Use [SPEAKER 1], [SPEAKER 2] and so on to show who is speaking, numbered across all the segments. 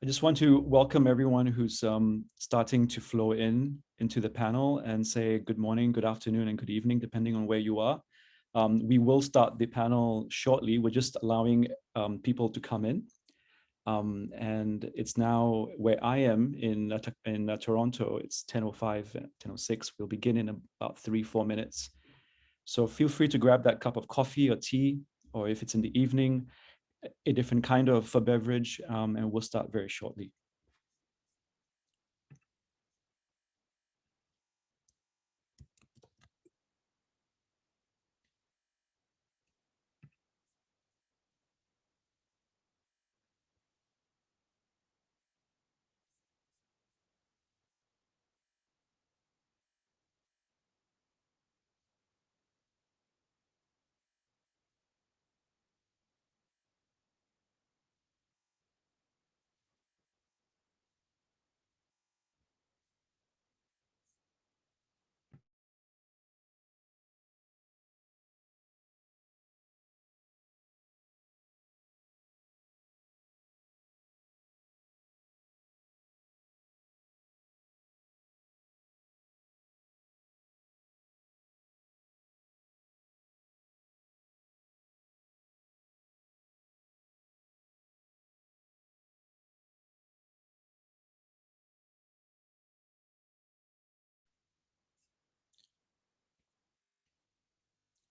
[SPEAKER 1] I just want to welcome everyone who's starting to flow into the panel and say good morning, good afternoon, and good evening, depending on where you are. We will start the panel shortly. We're just allowing people to come in. And it's now where I am in Toronto. It's 10:05, 10:06. We'll begin in about 3-4 minutes. So feel free to grab that cup of coffee or tea, or if it's in the evening, a different kind of beverage, and we'll start very shortly.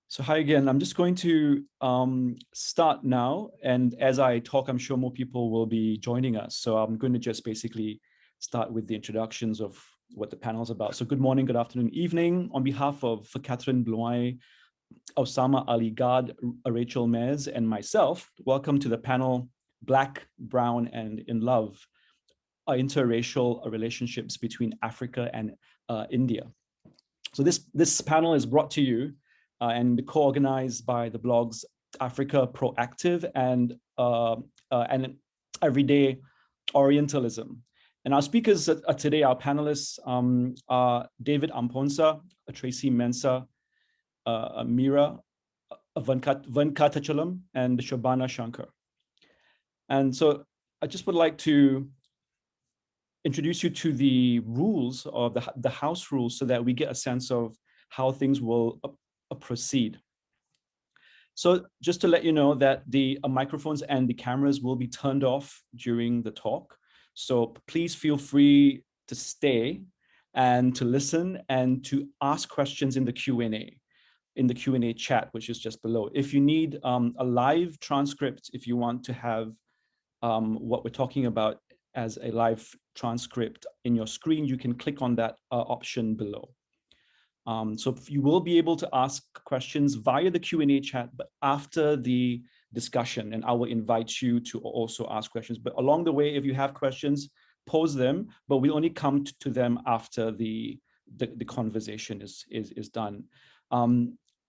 [SPEAKER 1] So hi again, I'm just going to start now. And as I talk, I'm sure more people will be joining us. So I'm going to just basically start with the introductions of what the panel is about. So good morning, good afternoon, evening. On behalf of Catherine Blois, Osama Ali Gad, Rachel Mez, and myself, welcome to the panel, Black, Brown, and in Love, Interracial Relationships between Africa and India. So this panel is brought to you and co-organized by the blogs Africa Proactive and Everyday Orientalism. And our speakers today, our panelists, are David Amponsa, Tracy Mensah, Mira Van Kathachalam, and Shabana Shankar. And so I just would like to introduce you to the rules of the house rules so that we get a sense of how things will proceed. So just to let you know that the microphones and the cameras will be turned off during the talk. So please feel free to stay and to listen and to ask questions in the Q&A chat, which is just below. If you need a live transcript, if you want to have what we're talking about as a live transcript in your screen, you can click on that option below. So you will be able to ask questions via the Q&A chat, but after the discussion, and I will invite you to also ask questions. But along the way, if you have questions, pose them, but we only come to them after the conversation is done.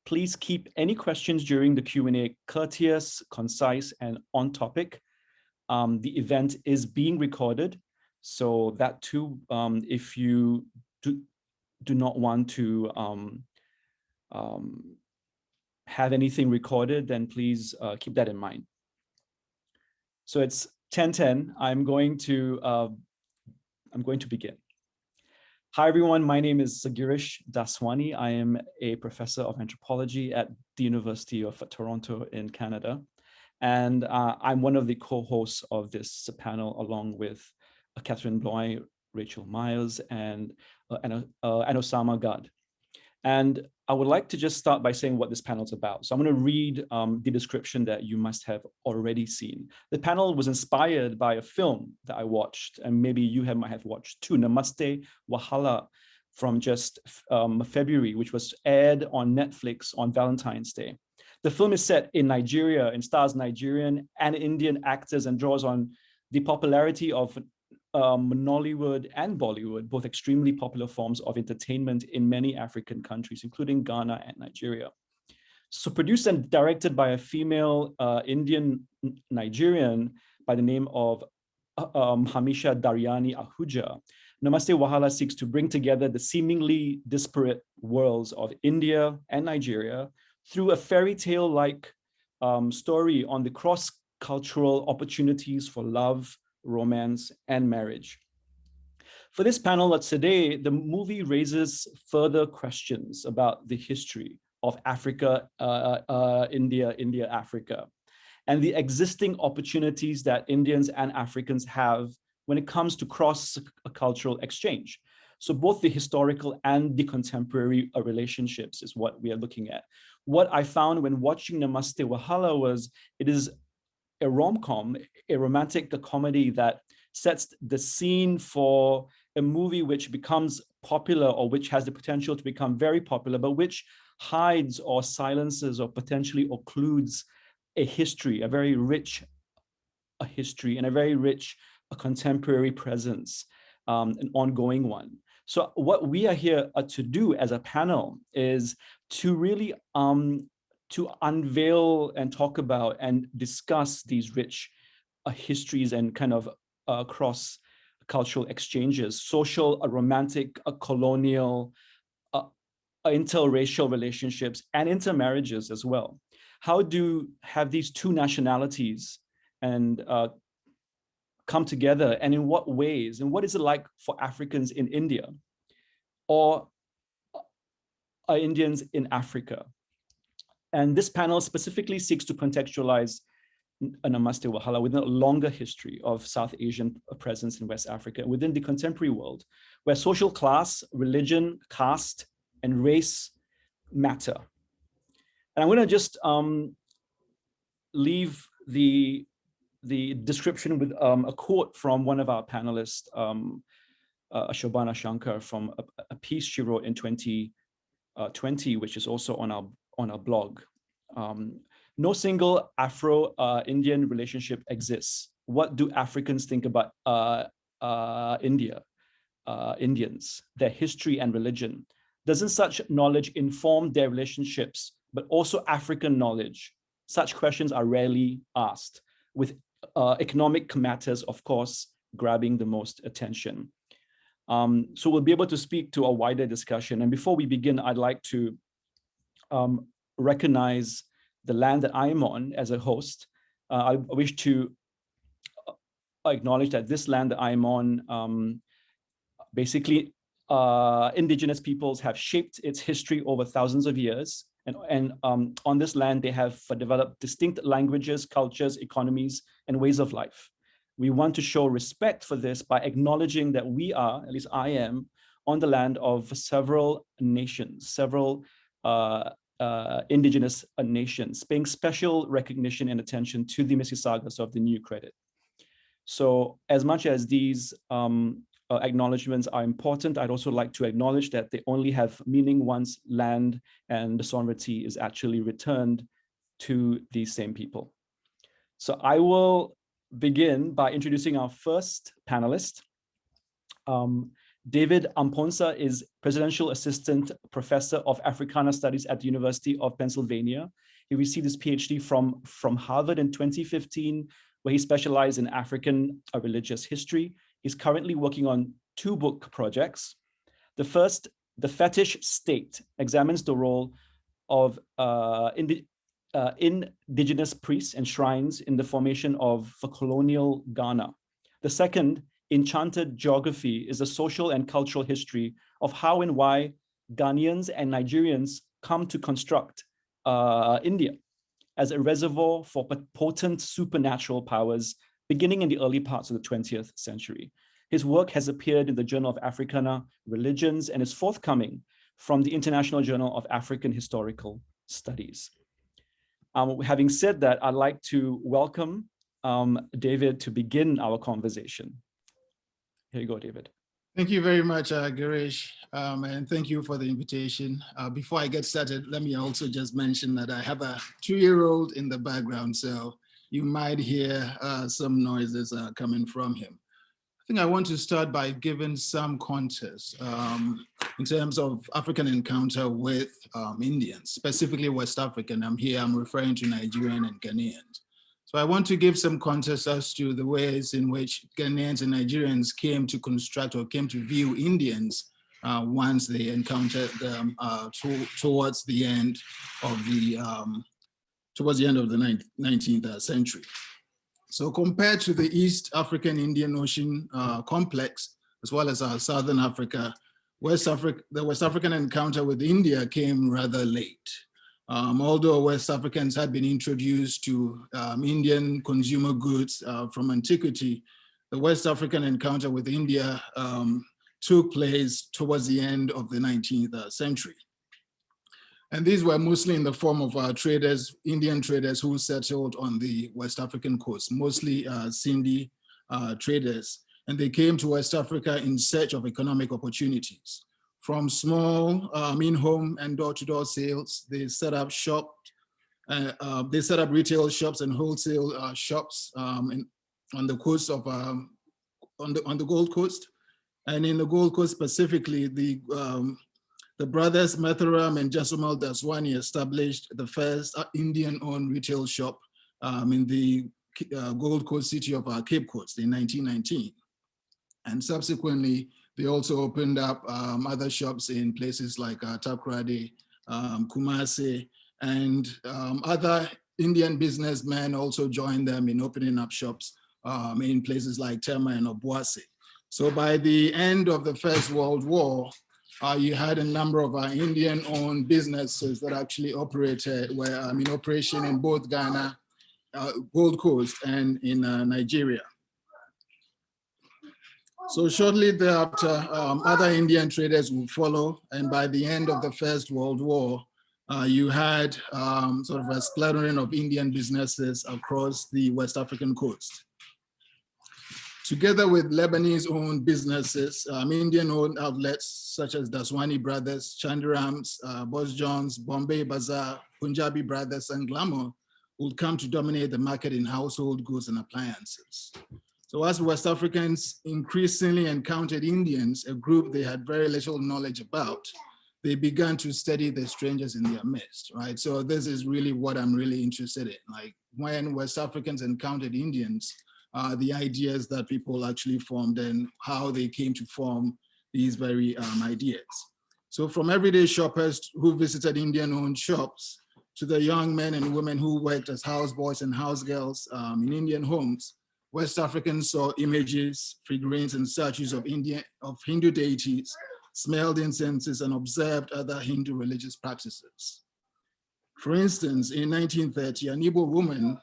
[SPEAKER 1] Please keep any questions during the Q&A courteous, concise, and on topic. The event is being recorded, so that too, if you do not want to have anything recorded, then please keep that in mind. So it's 10:10. I'm going to begin. Hi everyone, my name is Sagirish Daswani. I am a professor of anthropology at the University of Toronto in Canada. And I'm one of the co-hosts of this panel, along with Catherine Blois, Rachel Myers, and Osama Gad. And I would like to just start by saying what this panel is about. So I'm going to read the description that you must have already seen. The panel was inspired by a film that I watched, and maybe you might have watched too, Namaste Wahala, from just February, which was aired on Netflix on Valentine's Day. The film is set in Nigeria and stars Nigerian and Indian actors and draws on the popularity of Nollywood and Bollywood, both extremely popular forms of entertainment in many African countries, including Ghana and Nigeria. So produced and directed by a female Indian-Nigerian by the name of Hamisha Daryani Ahuja, Namaste Wahala seeks to bring together the seemingly disparate worlds of India and Nigeria through a fairy tale-like story on the cross-cultural opportunities for love, romance, and marriage. For this panel today, the movie raises further questions about the history of Africa, India, Africa, and the existing opportunities that Indians and Africans have when it comes to cross-cultural exchange. So both the historical and the contemporary relationships is what we are looking at. What I found when watching Namaste Wahala was it is a rom-com, a romantic comedy that sets the scene for a movie which becomes popular or which has the potential to become very popular, but which hides or silences or potentially occludes a history, a very rich history and a very rich contemporary presence, an ongoing one. So what we are here to do as a panel is to really to unveil and talk about and discuss these rich histories and kind of cross-cultural exchanges, social, romantic, colonial, interracial relationships, and intermarriages as well. How do have these two nationalities and come together, and in what ways, and what is it like for Africans in India or Indians in Africa? And this panel specifically seeks to contextualize Namaste Wahala within a longer history of South Asian presence in West Africa, within the contemporary world, where social class, religion, caste, and race matter. And I'm going to just leave the description with a quote from one of our panelists, Shabana Shankar, from a piece she wrote in 2020, which is also on our blog. No single Afro-Indian relationship exists. What do Africans think about India, Indians, their history and religion? Doesn't such knowledge inform their relationships, but also African knowledge? Such questions are rarely asked, with economic matters, of course, grabbing the most attention. So we'll be able to speak to a wider discussion. And before we begin, I'd like to recognize the land that I am on as a host. I wish to acknowledge that this land that I am on, basically, indigenous peoples have shaped its history over thousands of years. And on this land, they have developed distinct languages, cultures, economies, and ways of life. We want to show respect for this by acknowledging that we are, at least I am, on the land of several nations, several indigenous nations, paying special recognition and attention to the Mississaugas of the New Credit. So as much as these acknowledgements are important, I'd also like to acknowledge that they only have meaning once land and the sovereignty is actually returned to these same people. So I will begin by introducing our first panelist. David Amponsa is Presidential Assistant Professor of Africana Studies at the University of Pennsylvania. He received his PhD from Harvard in 2015, where he specialized in African religious history. He's currently working on 2 book projects. The first, The Fetish State, examines the role of indigenous priests and shrines in the formation of colonial Ghana. The second, Enchanted Geography, is a social and cultural history of how and why Ghanaians and Nigerians come to construct India as a reservoir for potent supernatural powers beginning in the early parts of the 20th century. His work has appeared in the Journal of Africana Religions and is forthcoming from the International Journal of African Historical Studies. Having said that, I'd like to welcome David to begin our conversation. Here you go, David.
[SPEAKER 2] Thank you very much, Girish, and thank you for the invitation. Before I get started, let me also just mention that I have a 2-year-old in the background, so you might hear some noises coming from him. I think I want to start by giving some context in terms of African encounter with Indians, specifically West African. I'm referring to Nigerian and Ghanaians. So I want to give some context as to the ways in which Ghanaians and Nigerians came to construct or came to view Indians once they encountered them towards the end of the 19th century. So compared to the East African Indian Ocean complex, as well as Southern Africa, the West African encounter with India came rather late. Although West Africans had been introduced to Indian consumer goods from antiquity, the West African encounter with India took place towards the end of the 19th century. And these were mostly in the form of traders, Indian traders who settled on the West African coast, mostly Sindhi traders. And they came to West Africa in search of economic opportunities. From small in-home and door-to-door sales, they set up retail shops and wholesale shops on the coast of on the Gold Coast. And in the Gold Coast specifically, the brothers Mathuram and Jasumal Daswani established the first Indian-owned retail shop in the Gold Coast city of Cape Coast in 1919. And subsequently, they also opened up other shops in places like Takoradi, Kumasi, and other Indian businessmen also joined them in opening up shops in places like Tema and Obuasi. So by the end of the First World War, you had a number of Indian-owned businesses that actually operated, were in operation in both Ghana, Gold Coast, and in Nigeria. So shortly thereafter, other Indian traders would follow, and by the end of the First World War, you had sort of a splattering of Indian businesses across the West African coast. Together with Lebanese-owned businesses, Indian-owned outlets such as Daswani Brothers, Chandirams, Boss Johns, Bombay Bazaar, Punjabi Brothers, and Glamour would come to dominate the market in household goods and appliances. So as West Africans increasingly encountered Indians, a group they had very little knowledge about, they began to study the strangers in their midst, right? So this is really what I'm really interested in. Like when West Africans encountered Indians, the ideas that people actually formed and how they came to form these very ideas. So from everyday shoppers who visited Indian-owned shops to the young men and women who worked as houseboys and housegirls in Indian homes, West Africans saw images, figurines, and statues of Hindu deities, smelled incenses, and observed other Hindu religious practices. For instance, in 1930, an Igbo woman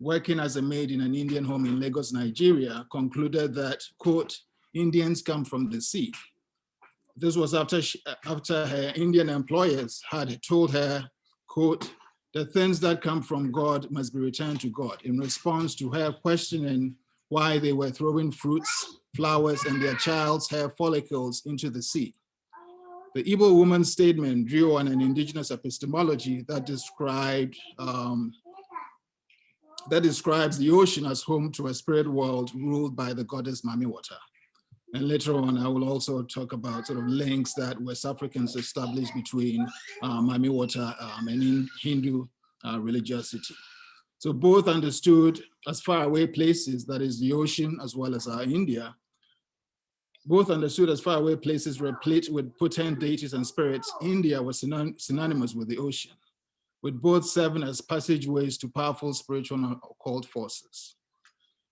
[SPEAKER 2] working as a maid in an Indian home in Lagos, Nigeria, concluded that, quote, Indians come from the sea. This was after her Indian employers had told her, quote, the things that come from God must be returned to God, in response to her questioning why they were throwing fruits, flowers, and their child's hair follicles into the sea. The Igbo woman's statement drew on an indigenous epistemology that describes the ocean as home to a spirit world ruled by the goddess Mami Water. And later on, I will also talk about sort of links that West Africans established between Mami Water and Hindu religiosity. So both understood as faraway places, that is the ocean as well as India, both understood as faraway places replete with potent deities and spirits. India was synonymous with the ocean, with both serving as passageways to powerful spiritual and occult forces.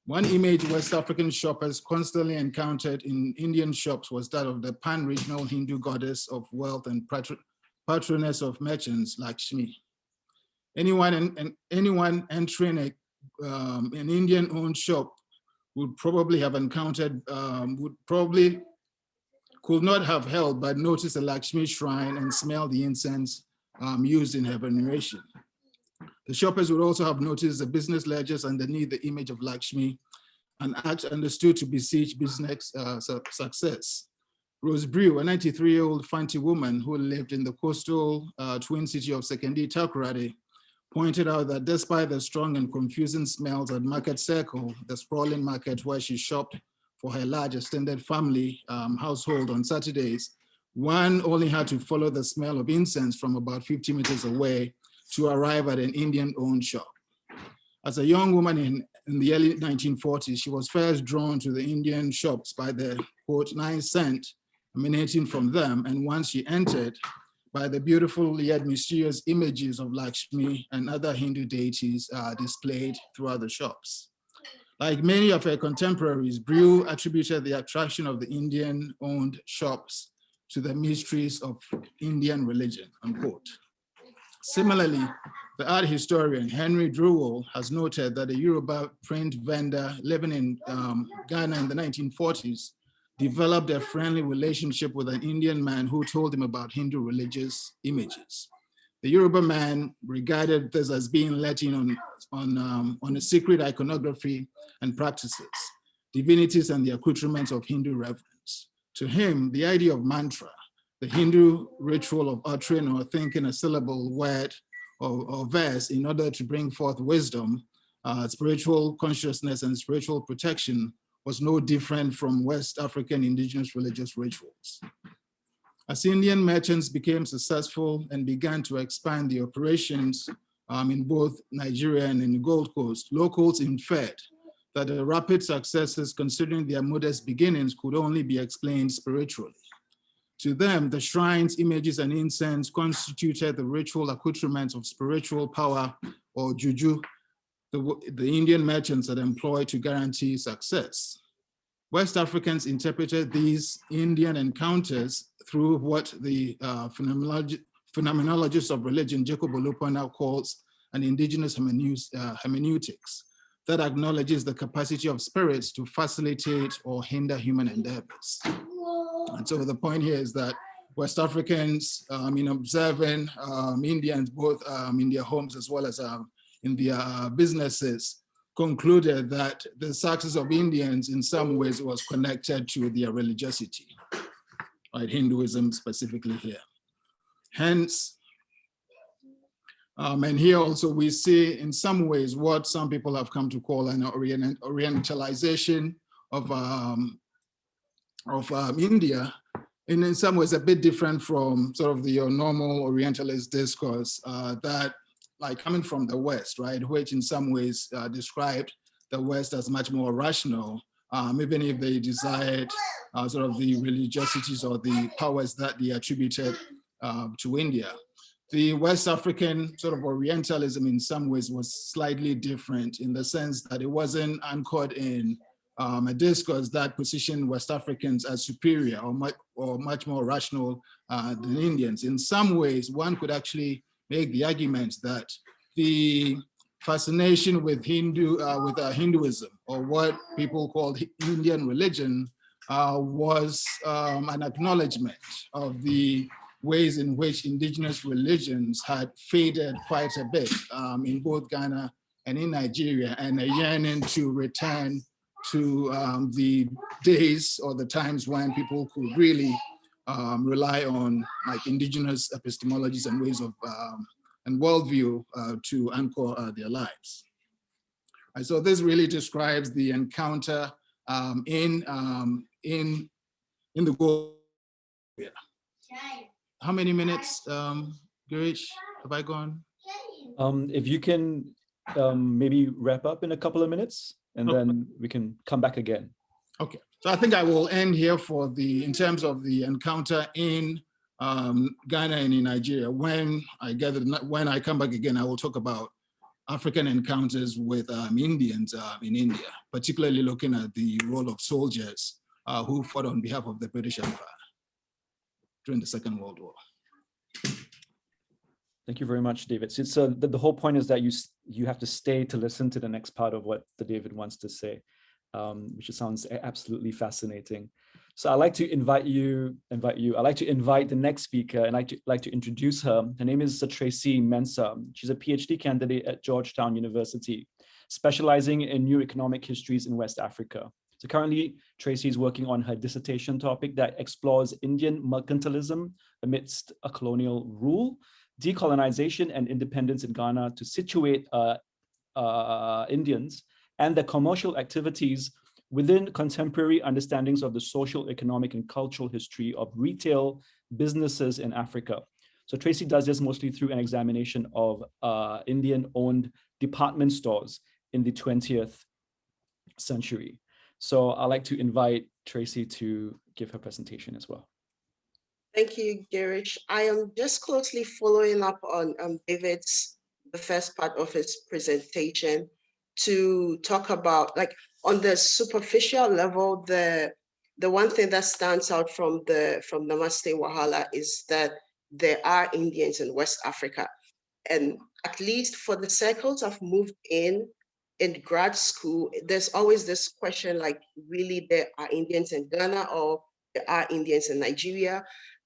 [SPEAKER 2] One image West African shoppers constantly encountered in Indian shops was that of the pan-regional Hindu goddess of wealth and patroness of merchants, Lakshmi. Anyone entering an Indian-owned shop would probably have encountered, could not have helped but notice a Lakshmi shrine and smell the incense used in her veneration. The shoppers would also have noticed the business ledgers underneath the image of Lakshmi, an act understood to beseech business success. Rose Brew, a 93-year-old Fanti woman who lived in the coastal twin city of Sekondi Takoradi, pointed out that despite the strong and confusing smells at Market Circle, the sprawling market where she shopped for her large extended family household on Saturdays, one only had to follow the smell of incense from about 50 meters away to arrive at an Indian-owned shop. As a young woman in the early 1940s, she was first drawn to the Indian shops by the, quote, nice scent emanating from them, and once she entered, by the beautiful yet mysterious images of Lakshmi and other Hindu deities displayed throughout the shops. Like many of her contemporaries, Brew attributed the attraction of the Indian-owned shops to the mysteries of Indian religion, unquote. Similarly, the art historian Henry Drewell has noted that a Yoruba print vendor living in Ghana in the 1940s developed a friendly relationship with an Indian man who told him about Hindu religious images. The Yoruba man regarded this as being let in on a secret iconography and practices, divinities and the accoutrements of Hindu reverence. To him, the idea of mantra, the Hindu ritual of uttering or thinking a syllable, word, or verse in order to bring forth wisdom, spiritual consciousness, and spiritual protection was no different from West African indigenous religious rituals. As Indian merchants became successful and began to expand the operations in both Nigeria and in the Gold Coast, locals inferred that the rapid successes, considering their modest beginnings, could only be explained spiritually. To them, the shrines, images, and incense constituted the ritual accoutrements of spiritual power, or juju, the Indian merchants had employed to guarantee success. West Africans interpreted these Indian encounters through what the phenomenologist of religion, Jacob Olupa, now calls an indigenous hermeneutics that acknowledges the capacity of spirits to facilitate or hinder human endeavors. And so the point here is that West Africans, in observing Indians, both in their homes as well as in their businesses, concluded that the success of Indians in some ways was connected to their religiosity, right? Hinduism specifically here. Hence, and here also we see in some ways what some people have come to call an orientalization of India, and in some ways a bit different from sort of the normal Orientalist discourse that, like, coming from the West, right, which in some ways described the West as much more rational, even if they desired sort of the religiosities or the powers that they attributed to India. The West African sort of Orientalism in some ways was slightly different in the sense that it wasn't anchored in a discourse that positioned West Africans as superior or much more rational than Indians. In some ways, one could actually make the argument that the fascination with Hinduism, or what people called Indian religion, was an acknowledgement of the ways in which indigenous religions had faded quite a bit in both Ghana and in Nigeria, and a yearning to return to the days or the times when people could really rely on, like, indigenous epistemologies and ways of and worldview to anchor their lives. And so this really describes the encounter in the Gold. Yeah. How many minutes, Girish, have I gone?
[SPEAKER 1] If you can maybe wrap up in a couple of minutes, and then we can come back again.
[SPEAKER 2] Okay, so I think I will end here in terms of the encounter in Ghana and in Nigeria. When I come back again, I will talk about African encounters with Indians in India, particularly looking at the role of soldiers who fought on behalf of the British Empire during the Second World War.
[SPEAKER 1] Thank you very much, David. So the whole point is that you have to stay to listen to the next part of what the David wants to say, which sounds absolutely fascinating. So I'd like to invite the next speaker, and I'd like to introduce her. Her name is Tracy Mensah. She's a PhD candidate at Georgetown University, specializing in new economic histories in West Africa. So currently, Tracy is working on her dissertation topic that explores Indian mercantilism amidst a colonial rule, decolonization and independence in Ghana to situate Indians and their commercial activities within contemporary understandings of the social, economic, and cultural history of retail businesses in Africa. So Tracy does this mostly through an examination of Indian-owned department stores in the 20th century. So I'd like to invite Tracy to give her presentation as well.
[SPEAKER 3] Thank you, Girish. I am just closely following up on the first part of his presentation, to talk about, like, on the superficial level, the one thing that stands out from Namaste Wahala is that there are Indians in West Africa. And at least for the circles I've moved in grad school, there's always this question, like, really there are Indians in Ghana or there are Indians in Nigeria?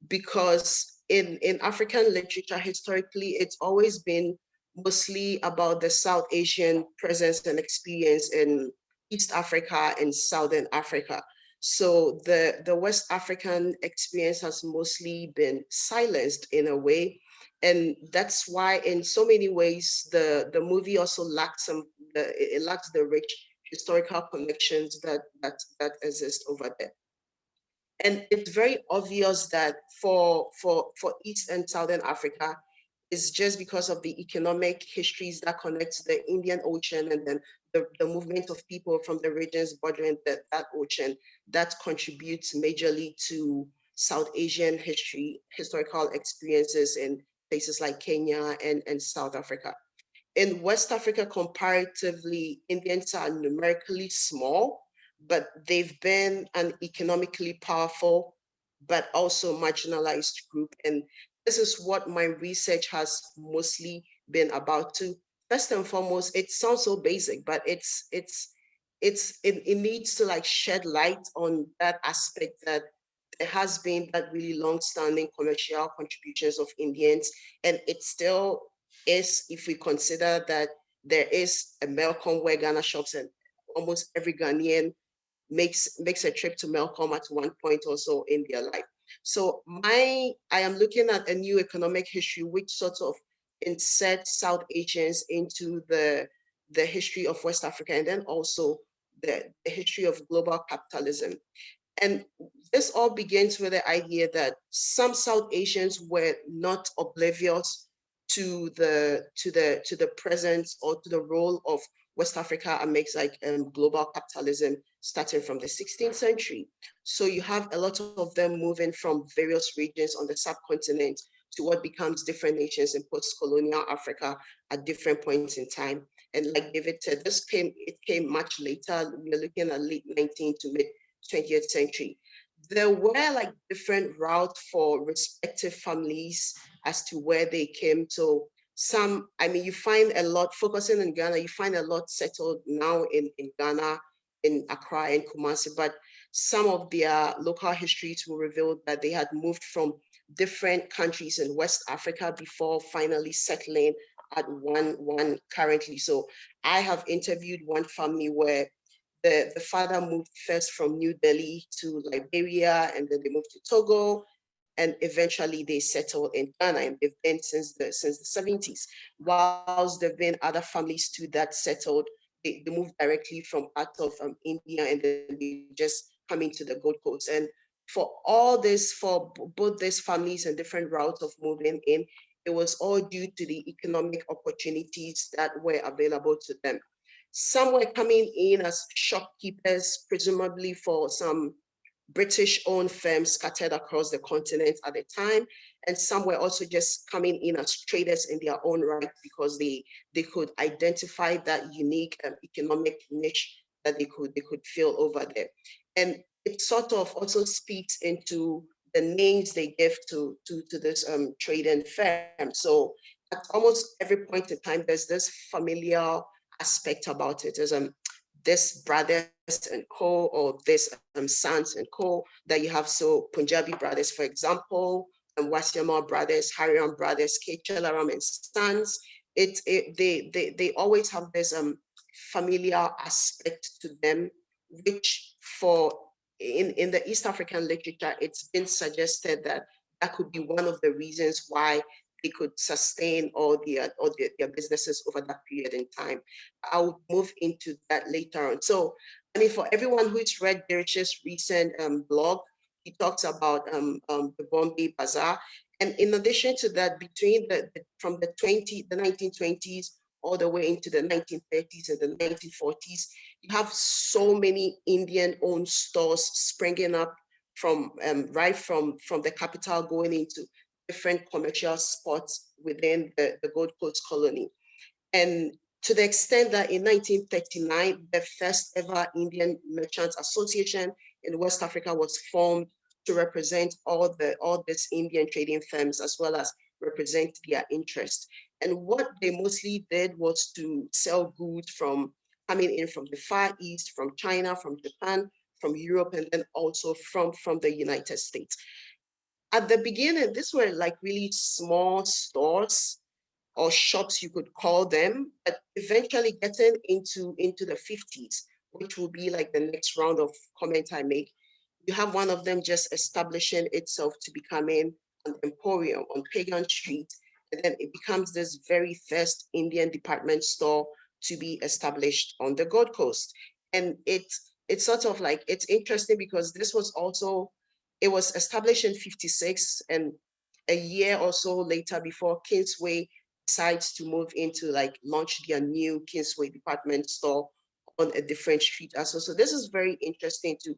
[SPEAKER 3] Because in African literature, historically, it's always been mostly about the South Asian presence and experience in East Africa and Southern Africa. So the West African experience has mostly been silenced in a way. And that's why in so many ways, the movie also lacks it lacks the rich historical connections that exist over there. And it's very obvious that for East and Southern Africa, it's just because of the economic histories that connect the Indian Ocean and then the movement of people from the regions bordering that ocean that contributes majorly to South Asian historical experiences in places like Kenya and South Africa. In West Africa, comparatively, Indians are numerically small, but they've been an economically powerful, but also marginalized group. And this is what my research has mostly been about too. First and foremost, it sounds so basic, but it needs to like shed light on that aspect that there has been that really long-standing commercial contributions of Indians, and it still is, if we consider that there is a Melcom where Ghana shops and almost every Ghanaian makes a trip to Melcom at one point or so in their life. So I am looking at a new economic history which sort of inserts South Asians into the history of West Africa, and then also the history of global capitalism. And this all begins with the idea that some South Asians were not oblivious to the presence or to the role of West Africa amidst like global capitalism starting from the 16th century. So you have a lot of them moving from various regions on the subcontinent to what becomes different nations in post-colonial Africa at different points in time. And like David said, it came much later. We're looking at late 19th to mid 20th century. There were like different routes for respective families as to where they came. So some, I mean, you find a lot, focusing in Ghana, you find a lot settled now in Ghana, in Accra and Kumasi, but some of their local histories will reveal that they had moved from different countries in West Africa before finally settling at one currently. So I have interviewed one family where the father moved first from New Delhi to Liberia, and then they moved to Togo, and eventually they settled in Ghana, and they've been since the 70s. Whilst there've been other families too that settled, they moved directly from out of India, and then they just come into the Gold Coast. And for all this, for both these families and different routes of moving in, it was all due to the economic opportunities that were available to them. Some were coming in as shopkeepers, presumably for some British-owned firms scattered across the continent at the time, and some were also just coming in as traders in their own right because they could identify that unique economic niche that they could fill over there. And it sort of also speaks into the names they give to this trading firm. So at almost every point in time, there's this familiar aspect about it. There's this brothers and co, or this sons and co that you have. So Punjabi brothers, for example, and Wasiama brothers, Hariam brothers, K. Chelaram and sons. They always have this familiar aspect to them, which for in the East African literature, it's been suggested that that could be one of the reasons why they could sustain all their businesses over that period in time. I'll move into that later on. So, I mean, for everyone who's read Derish's recent blog, he talks about the Bombay Bazaar. And in addition to that, between from the 1920s all the way into the 1930s and the 1940s, you have so many Indian-owned stores springing up from right from the capital going into different commercial spots within the Gold Coast colony. And to the extent that in 1939, the first ever Indian Merchants Association in West Africa was formed to represent all these Indian trading firms, as well as represent their interests. And what they mostly did was to sell goods coming in from the Far East, from China, from Japan, from Europe, and then also from the United States. At the beginning, these were like really small stores or shops, you could call them, but eventually getting into the 50s, which will be like the next round of comment I make, you have one of them just establishing itself to becoming an emporium on Pagan Street, and then it becomes this very first Indian department store to be established on the Gold Coast. And it's sort of like, it's interesting because this was also, it was established in 56, and a year or so later, before Kingsway decides to move into launch their new Kingsway department store on a different street also. So this is very interesting to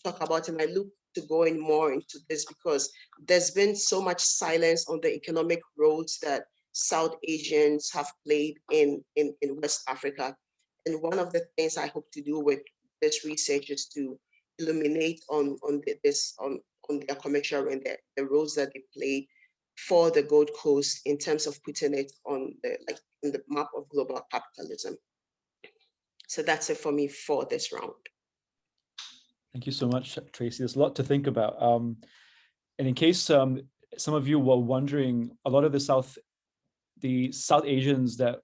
[SPEAKER 3] talk about, and I look to going more into this because there's been so much silence on the economic roles that South Asians have played in West Africa. And one of the things I hope to do with this research is to illuminate on their commercial and the roles that they played for the Gold Coast in terms of putting it on the map of global capitalism. So that's it for me for this round. Thank
[SPEAKER 1] you so much, Tracy. There's a lot to think about. And in case some of you were wondering, a lot of the South Asians that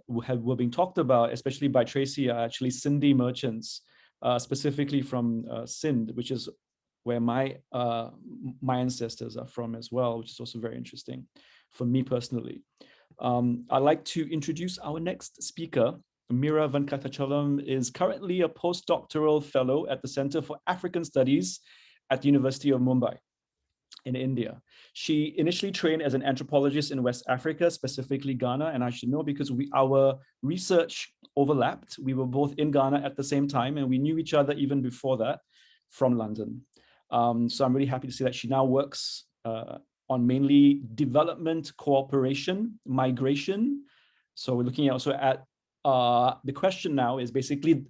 [SPEAKER 1] were being talked about, especially by Tracy, are actually Sindhi merchants, specifically from Sindh, which is where my ancestors are from as well, which is also very interesting for me personally. I'd like to introduce our next speaker. Mira Van Kathachalam is currently a postdoctoral fellow at the Center for African Studies at the University of Mumbai in India. She initially trained as an anthropologist in West Africa, specifically Ghana, and I should know because our research overlapped. We were both in Ghana at the same time, and we knew each other even before that from London. So I'm really happy to see that she now works on mainly development, cooperation, migration. So we're looking also at the question now is basically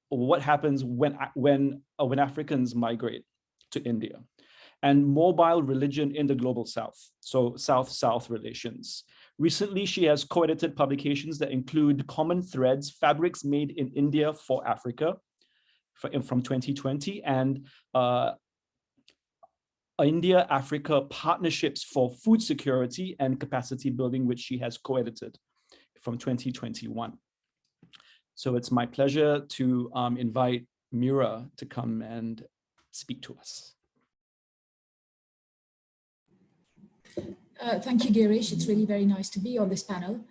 [SPEAKER 1] what happens when Africans migrate to India, and mobile religion in the global South. So South-South relations. Recently, she has co-edited publications that include Common Threads, Fabrics Made in India for Africa from 2020, and India-Africa Partnerships for Food Security and Capacity Building, which she has co-edited from 2021. So it's my pleasure to invite Mira to come and speak to us.
[SPEAKER 4] Thank you, Girish. It's really very nice to be on this panel.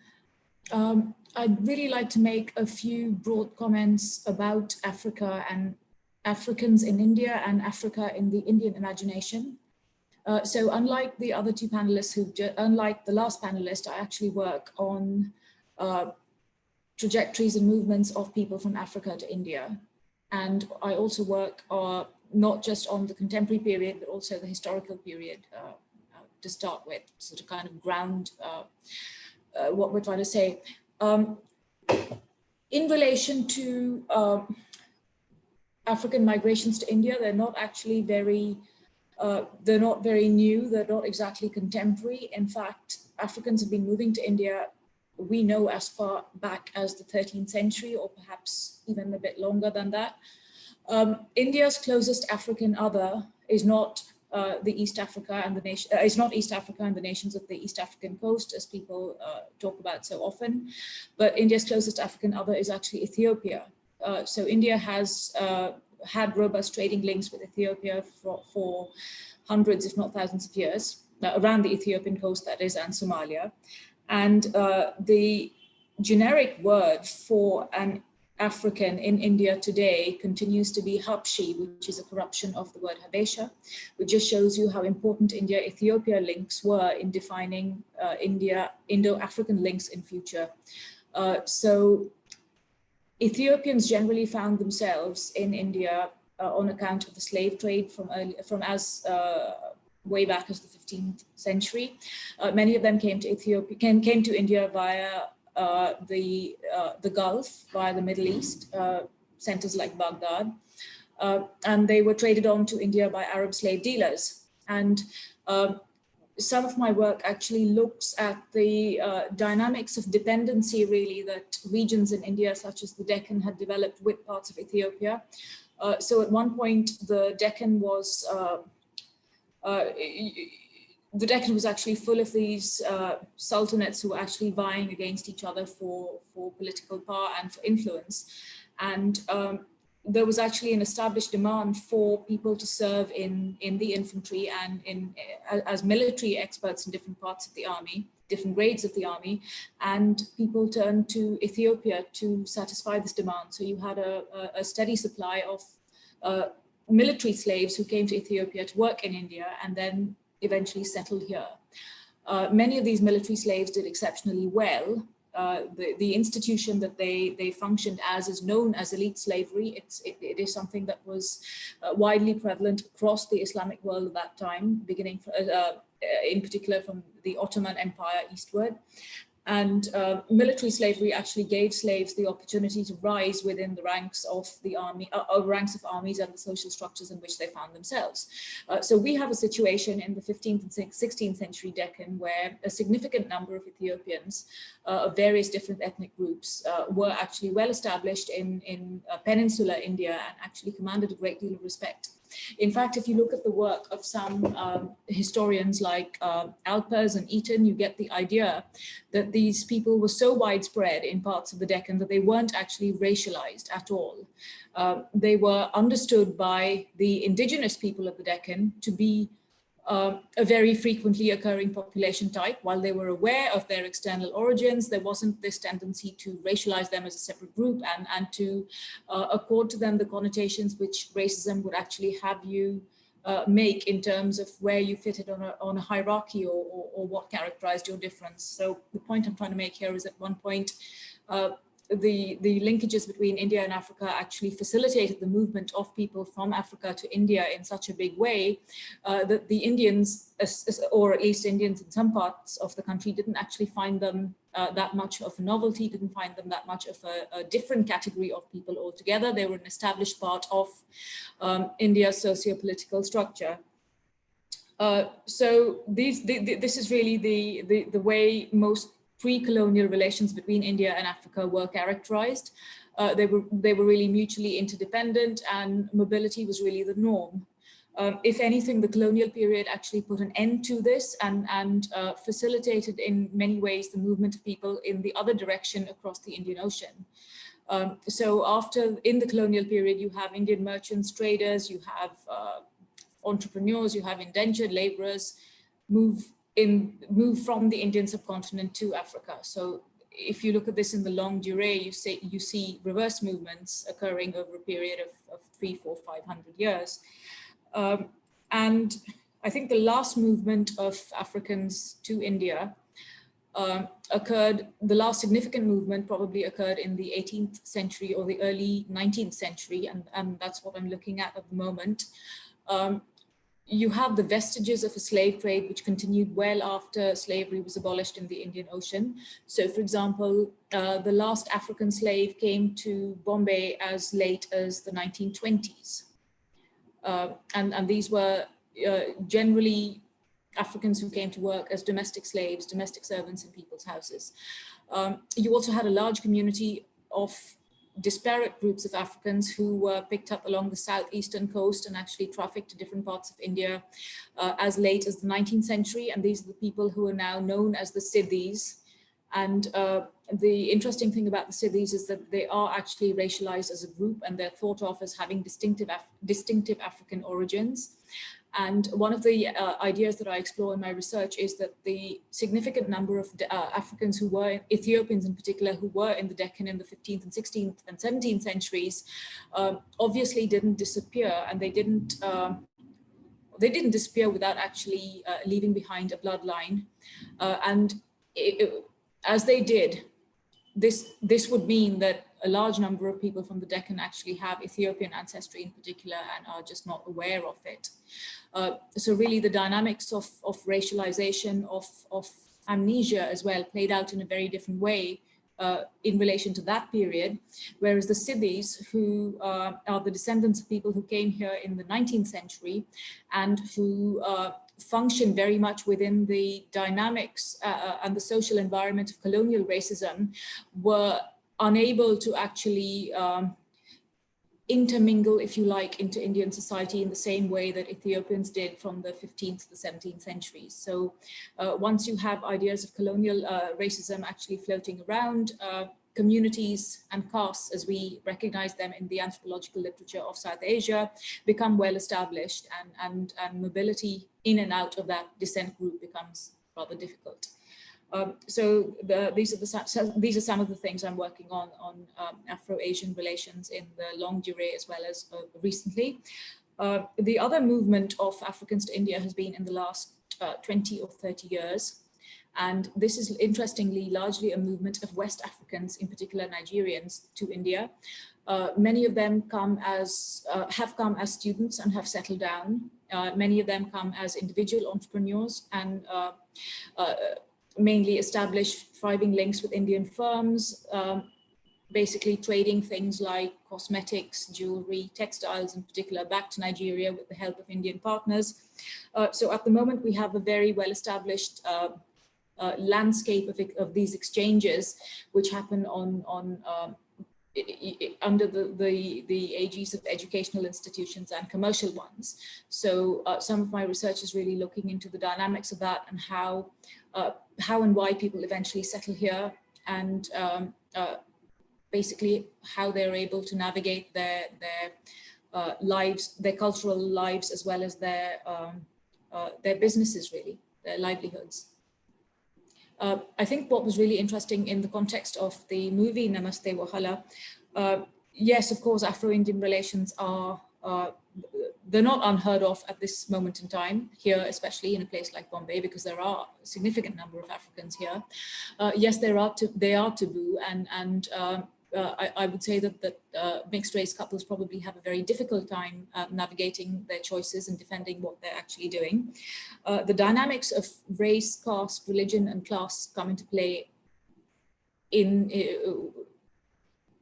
[SPEAKER 4] I'd really like to make a few broad comments about Africa and Africans in India and Africa in the Indian imagination. So unlike the other two panelists, unlike the last panelist, I actually work on trajectories and movements of people from Africa to India. And I also work not just on the contemporary period, but also the historical period to start with, so to kind of ground what we're trying to say. In relation to African migrations to India, they're not actually very new, they're not exactly contemporary. In fact, Africans have been moving to India, we know, as far back as the 13th century, or perhaps even a bit longer than that. India's closest African other is not the East Africa and the nation. It's not East Africa and the nations of the East African coast, as people talk about so often. But India's closest African other is actually Ethiopia. So India has had robust trading links with Ethiopia for hundreds, if not thousands of years, around the Ethiopian coast, that is, and Somalia. And the generic word for an African in India today continues to be Habshi, which is a corruption of the word Habesha, which just shows you how important India-Ethiopia links were in defining Indo-African links in future. So Ethiopians generally found themselves in India on account of the slave trade from way back as the 15th century. Many of them came to India via the Gulf via the Middle East, centers like Baghdad, and they were traded on to India by Arab slave dealers. And some of my work actually looks at the dynamics of dependency, really, that regions in India, such as the Deccan, had developed with parts of Ethiopia. So at one point, the Deccan was actually full of these sultanates who were actually vying against each other for political power and for influence. And there was actually an established demand for people to serve in the infantry and as military experts in different parts of the army, different grades of the army, and people turned to Ethiopia to satisfy this demand. So you had a steady supply of military slaves who came to Ethiopia to work in India and then eventually settled here. Many of these military slaves did exceptionally well. The institution that they functioned as is known as elite slavery. It is something that was widely prevalent across the Islamic world at that time, beginning in particular from the Ottoman Empire eastward. And military slavery actually gave slaves the opportunity to rise within the ranks of the army, ranks of armies and the social structures in which they found themselves. So we have a situation in the 15th and 16th century Deccan where a significant number of Ethiopians of various different ethnic groups were actually well established in peninsular India and actually commanded a great deal of respect. In fact, if you look at the work of some historians like Alpers and Eaton, you get the idea that these people were so widespread in parts of the Deccan that they weren't actually racialized at all. They were understood by the indigenous people of the Deccan to be a very frequently occurring population type. While they were aware of their external origins, there wasn't this tendency to racialize them as a separate group and to accord to them the connotations which racism would actually have you make in terms of where you fitted on a hierarchy or what characterized your difference. So the point I'm trying to make here is at one point, the linkages between India and Africa actually facilitated the movement of people from Africa to India in such a big way that the Indians, or at least Indians in some parts of the country, didn't actually find them that much of a novelty, didn't find them that much of a different category of people altogether. They were an established part of India's socio-political structure. So this is really the way most pre-colonial relations between India and Africa were characterized. They were really mutually interdependent, and mobility was really the norm. If anything, the colonial period actually put an end to this and facilitated in many ways the movement of people in the other direction across the Indian Ocean. So in the colonial period, you have Indian merchants, traders, you have entrepreneurs, you have indentured laborers move from the Indian subcontinent to Africa. So if you look at this in the longue durée, you see reverse movements occurring over a period of 300, 400, 500 years. And I think the last movement of Africans to India the last significant movement probably occurred in the 18th century or the early 19th century, and that's what I'm looking at the moment. You have the vestiges of a slave trade which continued well after slavery was abolished in the Indian Ocean. So for example, the last African slave came to Bombay as late as the 1920s. And these were generally Africans who came to work as domestic slaves, domestic servants in people's houses. You also had a large community of disparate groups of Africans who were picked up along the southeastern coast and actually trafficked to different parts of India as late as the 19th century. And these are the people who are now known as the Siddhis. And the interesting thing about the Siddhis is that they are actually racialized as a group, and they're thought of as having distinctive African origins. And one of the ideas that I explore in my research is that the significant number of Africans who were, Ethiopians in particular, who were in the Deccan in the 15th and 16th and 17th centuries, obviously didn't disappear, and they didn't disappear without actually leaving behind a bloodline. As they did, this would mean that a large number of people from the Deccan actually have Ethiopian ancestry in particular and are just not aware of it. So really the dynamics of racialization, of amnesia as well, played out in a very different way in relation to that period, whereas the Siddhis, who are the descendants of people who came here in the 19th century and who function very much within the dynamics and the social environment of colonial racism, were unable to actually intermingle, if you like, into Indian society in the same way that Ethiopians did from the 15th to the 17th centuries. So once you have ideas of colonial racism actually floating around, communities and castes, as we recognize them in the anthropological literature of South Asia, become well established, and mobility in and out of that descent group becomes rather difficult. So these are some of the things I'm working on Afro-Asian relations in the longue durée as well as recently. The other movement of Africans to India has been in the last 20 or 30 years. And this is interestingly largely a movement of West Africans, in particular Nigerians, to India. Many of them have come as students and have settled down. Many of them come as individual entrepreneurs and mainly establish thriving links with Indian firms, basically trading things like cosmetics, jewelry, textiles in particular, back to Nigeria with the help of Indian partners. So at the moment, we have a very well-established landscape of these exchanges, which happen under the aegis of educational institutions and commercial ones. So some of my research is really looking into the dynamics of that and how and why people eventually settle here, and basically how they're able to navigate their lives, their cultural lives, as well as their businesses, really, their livelihoods. I think what was really interesting in the context of the movie Namaste Wahala, yes, of course, Afro-Indian relations are, they're not unheard of at this moment in time here, especially in a place like Bombay, because there are a significant number of Africans here. Yes, they are taboo, and I would say that mixed race couples probably have a very difficult time navigating their choices and defending what they're actually doing. The dynamics of race, caste, religion, and class come into play in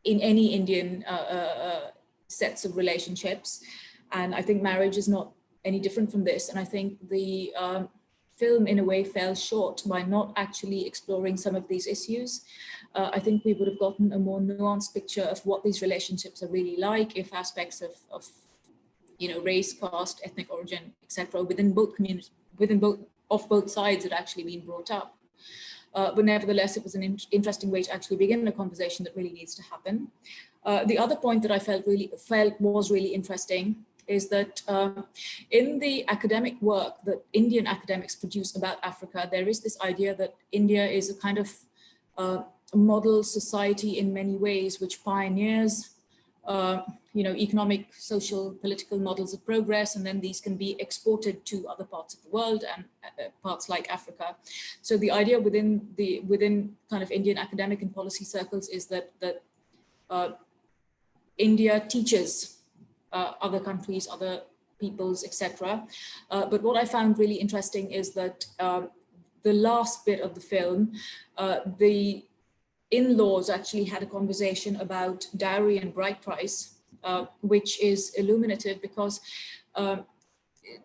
[SPEAKER 4] any Indian sets of relationships. And I think marriage is not any different from this. And I think the film in a way fell short by not actually exploring some of these issues. I think we would have gotten a more nuanced picture of what these relationships are really like if aspects of race, caste, ethnic origin, etc., within both sides had actually been brought up. But nevertheless, it was an interesting way to actually begin a conversation that really needs to happen. The other point that I felt was really interesting is that in the academic work that Indian academics produce about Africa, there is this idea that India is a kind of model society in many ways, which pioneers economic, social, political models of progress, and then these can be exported to other parts of the world and parts like Africa. So the idea within kind of Indian academic and policy circles is that India teaches other countries, other peoples, etc. But what I found really interesting is that the last bit of the film, the in-laws actually had a conversation about dowry and bride price, which is illuminative because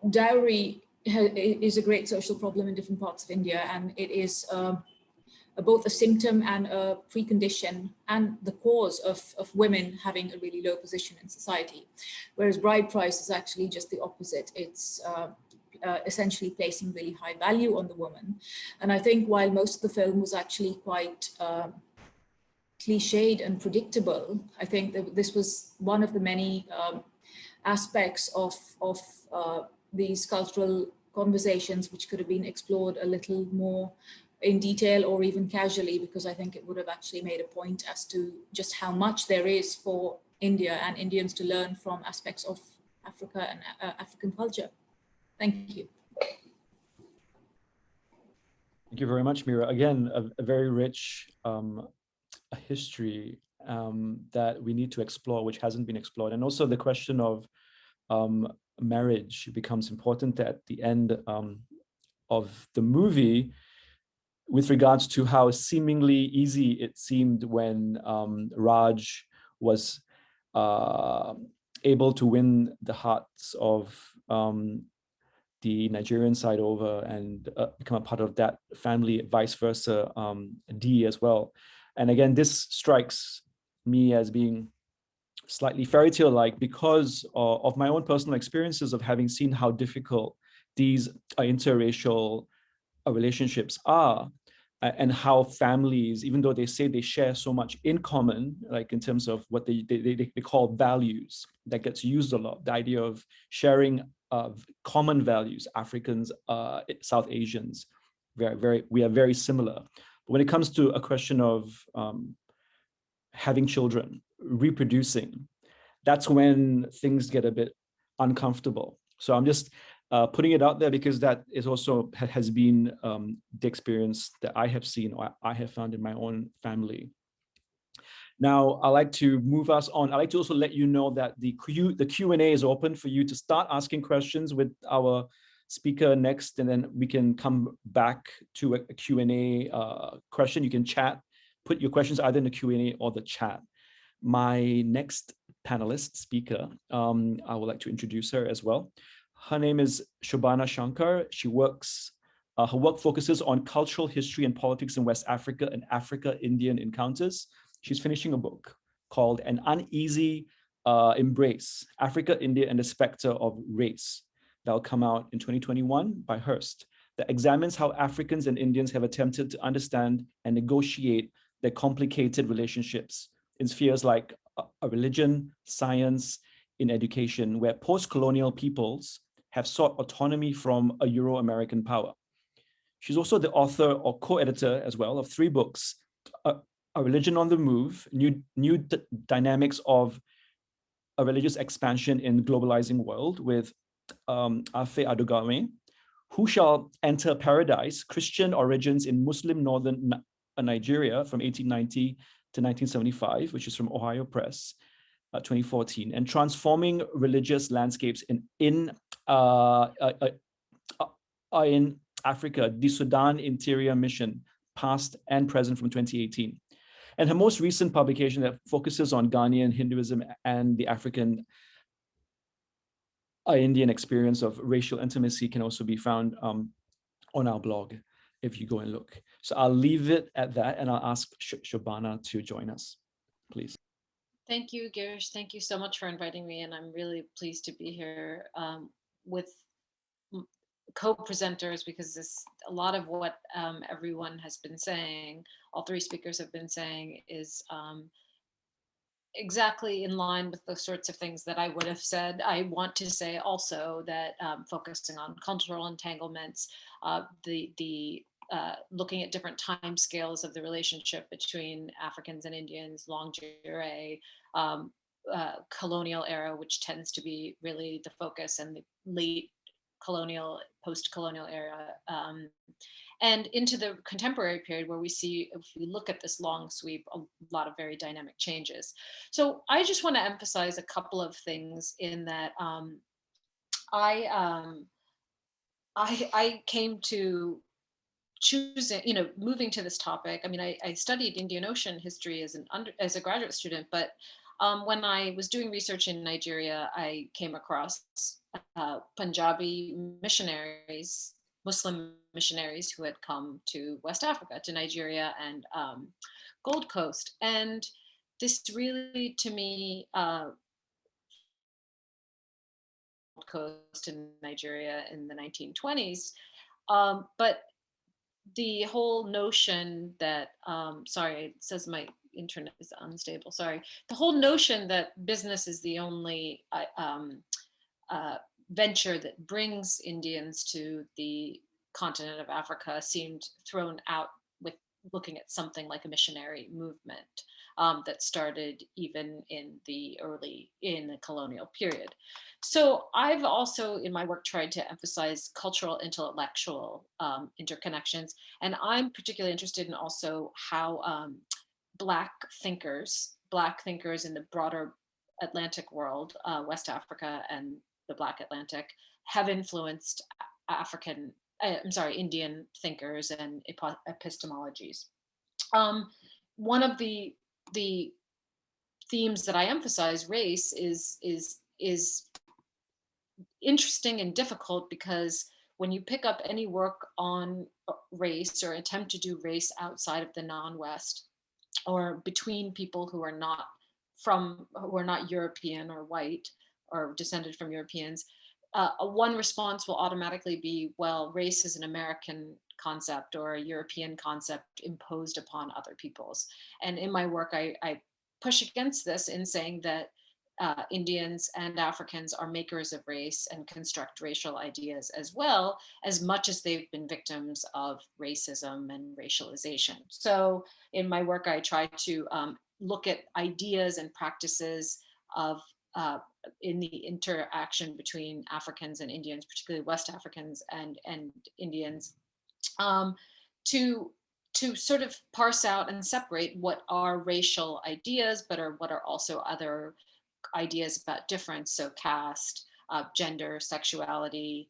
[SPEAKER 4] dowry is a great social problem in different parts of India, and it is both a symptom and a precondition and the cause of women having a really low position in society. Whereas bride price is actually just the opposite. It's essentially placing really high value on the woman. And I think while most of the film was actually quite cliched and predictable, I think that this was one of the many aspects of these cultural conversations which could have been explored a little more in detail or even casually, because I think it would have actually made a point as to just how much there is for India and Indians to learn from aspects of Africa and African culture. Thank you.
[SPEAKER 1] Thank you very much, Mira. Again, a very rich a history that we need to explore, which hasn't been explored. And also the question of marriage becomes important at the end of the movie, with regards to how seemingly easy it seemed when Raj was able to win the hearts of the Nigerian side over and become a part of that family, vice versa, D as well. And again, this strikes me as being slightly fairy tale-like because of my own personal experiences of having seen how difficult these interracial relationships are, and how families, even though they say they share so much in common, like in terms of what they call values, that gets used a lot, the idea of sharing common values, Africans, South Asians, we are very similar. But when it comes to a question of having children, reproducing, that's when things get a bit uncomfortable. So I'm just putting it out there because that is also has been the experience that I have seen or I have found in my own family. Now, I'd like to move us on. I'd like to also let you know that the Q&A is open for you to start asking questions with our speaker next, and then we can come back to a Q&A question. You can chat, put your questions either in the Q&A or the chat. My next panelist speaker, I would like to introduce her as well. Her name is Shabana Shankar. She works, her work focuses on cultural history and politics in West Africa and Africa-Indian encounters. She's finishing a book called An Uneasy Embrace, Africa, India, and the Spectre of Race. That'll come out in 2021 by Hearst, that examines how Africans and Indians have attempted to understand and negotiate their complicated relationships in spheres like religion, science, in education, where post-colonial peoples have sought autonomy from a Euro-American power. She's also the author or co-editor as well of 3 books, A Religion on the Move, New Dynamics of a Religious Expansion in Globalizing World with Afe Adugawe, Who Shall Enter Paradise, Christian Origins in Muslim Northern Nigeria from 1890 to 1975, which is from Ohio Press, 2014, and Transforming Religious Landscapes in Africa, the Sudan Interior Mission, Past and Present from 2018. And her most recent publication that focuses on Ghanaian Hinduism and the African Indian experience of racial intimacy can also be found on our blog if you go and look. So I'll leave it at that and I'll ask Shabana to join us, please.
[SPEAKER 5] Thank you, Girish. Thank you so much for inviting me, and I'm really pleased to be here with co-presenters because a lot of what everyone has been saying, all 3 speakers have been saying, is exactly in line with the sorts of things that I would have said. I want to say also that focusing on cultural entanglements, looking at different time scales of the relationship between Africans and Indians, longue durée, colonial era, which tends to be really the focus, and the late colonial, post-colonial era, and into the contemporary period where we see, if we look at this long sweep, a lot of very dynamic changes. So I just want to emphasize a couple of things in that I came to choosing, moving to this topic. I mean, I studied Indian Ocean history as a graduate student, but when I was doing research in Nigeria, I came across Punjabi missionaries, Muslim missionaries who had come to West Africa, to Nigeria and Gold Coast. And this really, to me, Gold Coast in Nigeria in the 1920s. But the whole notion that, sorry, it says my internet is unstable, sorry. The whole notion that business is the only venture that brings Indians to the continent of Africa seemed thrown out with looking at something like a missionary movement that started even in the colonial period. So I've also in my work tried to emphasize cultural intellectual interconnections, and I'm particularly interested in also how Black thinkers in the broader Atlantic world, West Africa and the Black Atlantic, have influenced African Indian thinkers and epistemologies. One of the themes that I emphasize, race, is interesting and difficult, because when you pick up any work on race or attempt to do race outside of the non-West, or between people who are not European or white or descended from Europeans, one response will automatically be, well, race is an American concept or a European concept imposed upon other peoples. And in my work, I push against this in saying that Indians and Africans are makers of race and construct racial ideas as well, as much as they've been victims of racism and racialization. So in my work, I try to look at ideas and practices of in the interaction between Africans and Indians, particularly West Africans and Indians, to sort of parse out and separate what are racial ideas, but what are also other ideas about difference. So caste, gender, sexuality,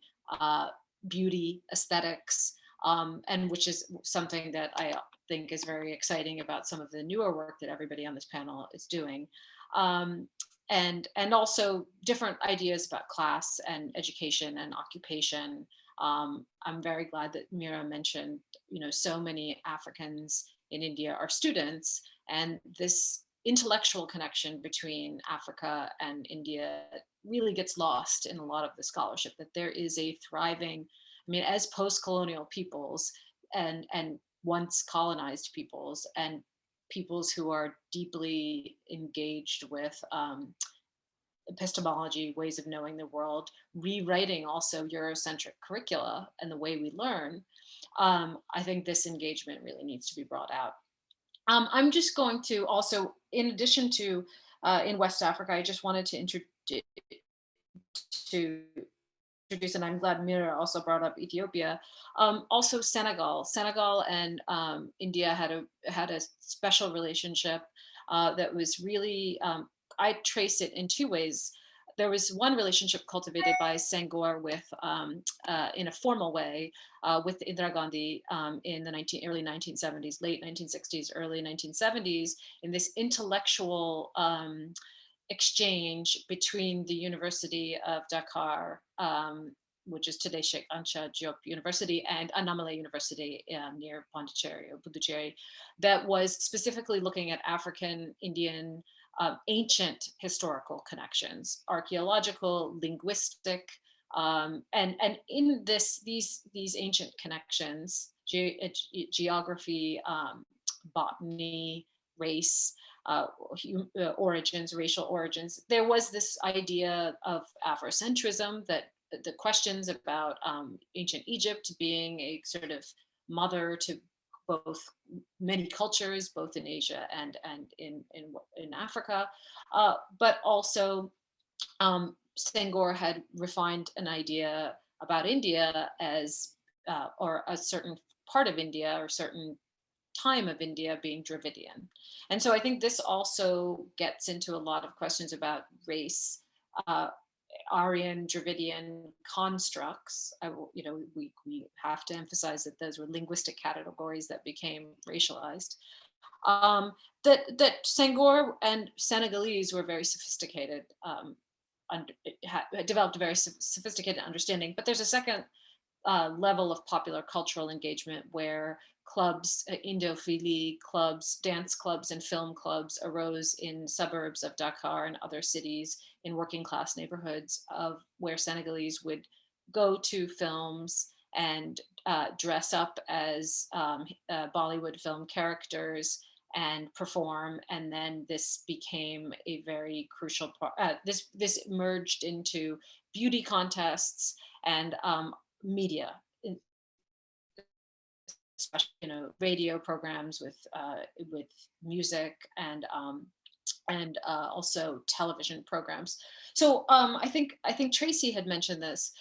[SPEAKER 5] beauty, aesthetics, and which is something that I think is very exciting about some of the newer work that everybody on this panel is doing. And also different ideas about class and education and occupation. I'm very glad that Mira mentioned, so many Africans in India are students, and this intellectual connection between Africa and India really gets lost in a lot of the scholarship, that there is a thriving, as post-colonial peoples and once colonized peoples, and peoples who are deeply engaged with epistemology, ways of knowing the world, rewriting also Eurocentric curricula and the way we learn, I think this engagement really needs to be brought out. I'm just going to also, in addition to in West Africa, I just wanted to introduce, and I'm glad Mira also brought up Ethiopia, also Senegal. Senegal and India had a special relationship that was really, I trace it in two ways. There was one relationship cultivated by Senghor with, in a formal way, with Indira Gandhi in the early 1970s, late 1960s, early 1970s, in this intellectual exchange between the University of Dakar, which is today Sheikh Anta Diop University, and Annamalai University near Pondicherry or Puducherry, that was specifically looking at African Indian ancient historical connections, archaeological, linguistic, and in these ancient connections, geography, botany, race, origins, racial origins, there was this idea of Afrocentrism, that the questions about ancient Egypt being a sort of mother to both many cultures, both in Asia and in Africa, but also Senghor had refined an idea about India as, or a certain part of India or certain time of India being Dravidian. And so I think this also gets into a lot of questions about race, Aryan, Dravidian constructs. We have to emphasize that those were linguistic categories that became racialized. That Senghor and Senegalese were very sophisticated, developed a very sophisticated understanding. But there's a second level of popular cultural engagement where clubs, Indophilie clubs, dance clubs, and film clubs arose in suburbs of Dakar and other cities in working class neighborhoods where Senegalese would go to films and dress up as Bollywood film characters and perform. And then this became a very crucial part. This merged into beauty contests and media, especially radio programs with music and also television programs. So I think Tracy had mentioned this.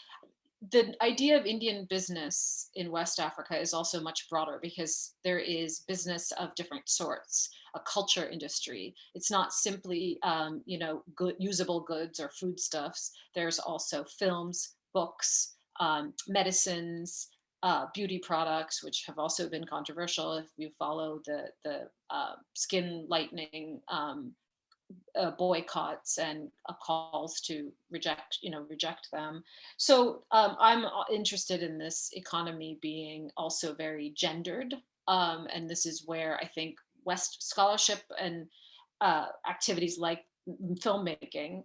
[SPEAKER 5] The idea of Indian business in West Africa is also much broader, because there is business of different sorts, a culture industry. It's not simply usable goods or foodstuffs. There's also films, books, medicines, beauty products, which have also been controversial if you follow the skin lightening boycotts and calls to reject them. So I'm interested in this economy being also very gendered, and this is where I think West scholarship and activities like filmmaking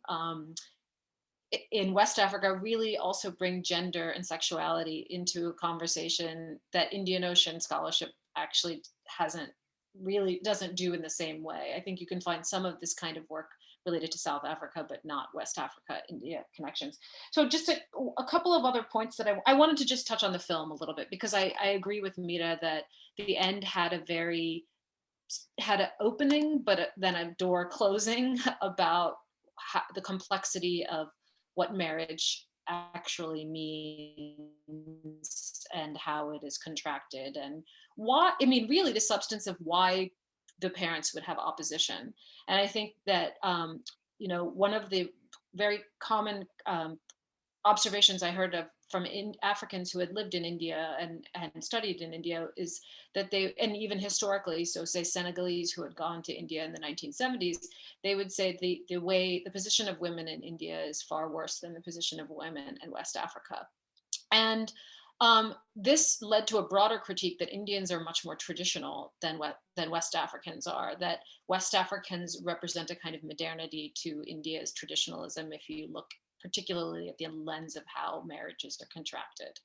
[SPEAKER 5] in West Africa really also bring gender and sexuality into a conversation that Indian Ocean scholarship actually doesn't do in the same way. I think you can find some of this kind of work related to South Africa, but not West Africa, India connections. So just a couple of other points that I wanted to just touch on the film a little bit, because I agree with Mira that the end had an opening, but then a door closing about the complexity of what marriage actually means and how it is contracted, and why, I mean, really the substance of why the parents would have opposition. And I think that, one of the very common observations I heard of from Africans who had lived in India and studied in India is that and even historically, so say Senegalese who had gone to India in the 1970s, they would say the position of women in India is far worse than the position of women in West Africa. And this led to a broader critique that Indians are much more traditional than West Africans are, that West Africans represent a kind of modernity to India's traditionalism, if you look particularly at the lens of how marriages are contracted,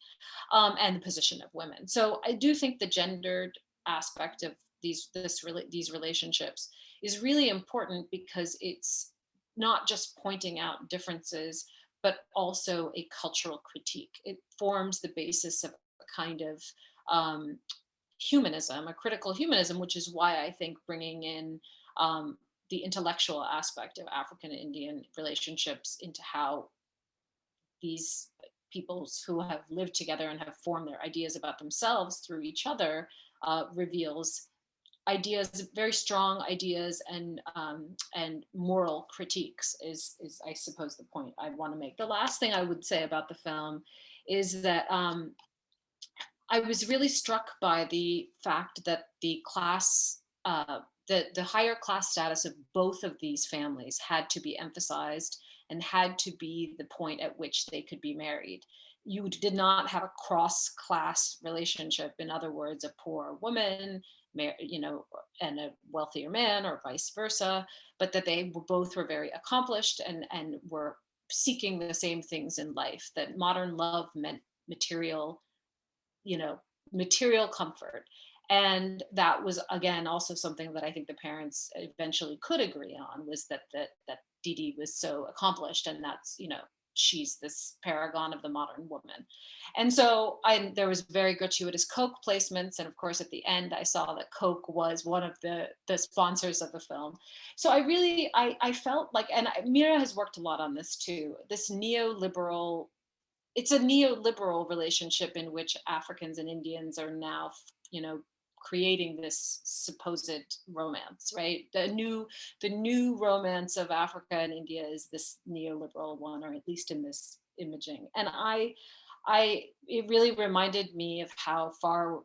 [SPEAKER 5] and the position of women. So I do think the gendered aspect of these relationships is really important, because it's not just pointing out differences, but also a cultural critique. It forms the basis of a kind of humanism, a critical humanism, which is why I think bringing in the intellectual aspect of African and Indian relationships into how these peoples who have lived together and have formed their ideas about themselves through each other reveals ideas, very strong ideas, and moral critiques is I suppose the point I want to make. The last thing I would say about the film is that I was really struck by the fact that the class, the higher class status of both of these families had to be emphasized and had to be the point at which they could be married. You did not have a cross-class relationship. In other words, a poor woman, and a wealthier man, or vice versa, but that they both were very accomplished and were seeking the same things in life. That modern love meant material comfort. And that was, again, also something that I think the parents eventually could agree on, was that Didi was so accomplished, and that's, she's this paragon of the modern woman. And so there was very gratuitous Coke placements. And of course, at the end, I saw that Coke was one of the sponsors of the film. So I felt like, and Mira has worked a lot on this too, it's a neoliberal relationship in which Africans and Indians are now, creating this supposed romance, right? The new romance of Africa and India is this neoliberal one, or at least in this imaging. And it really reminded me of how far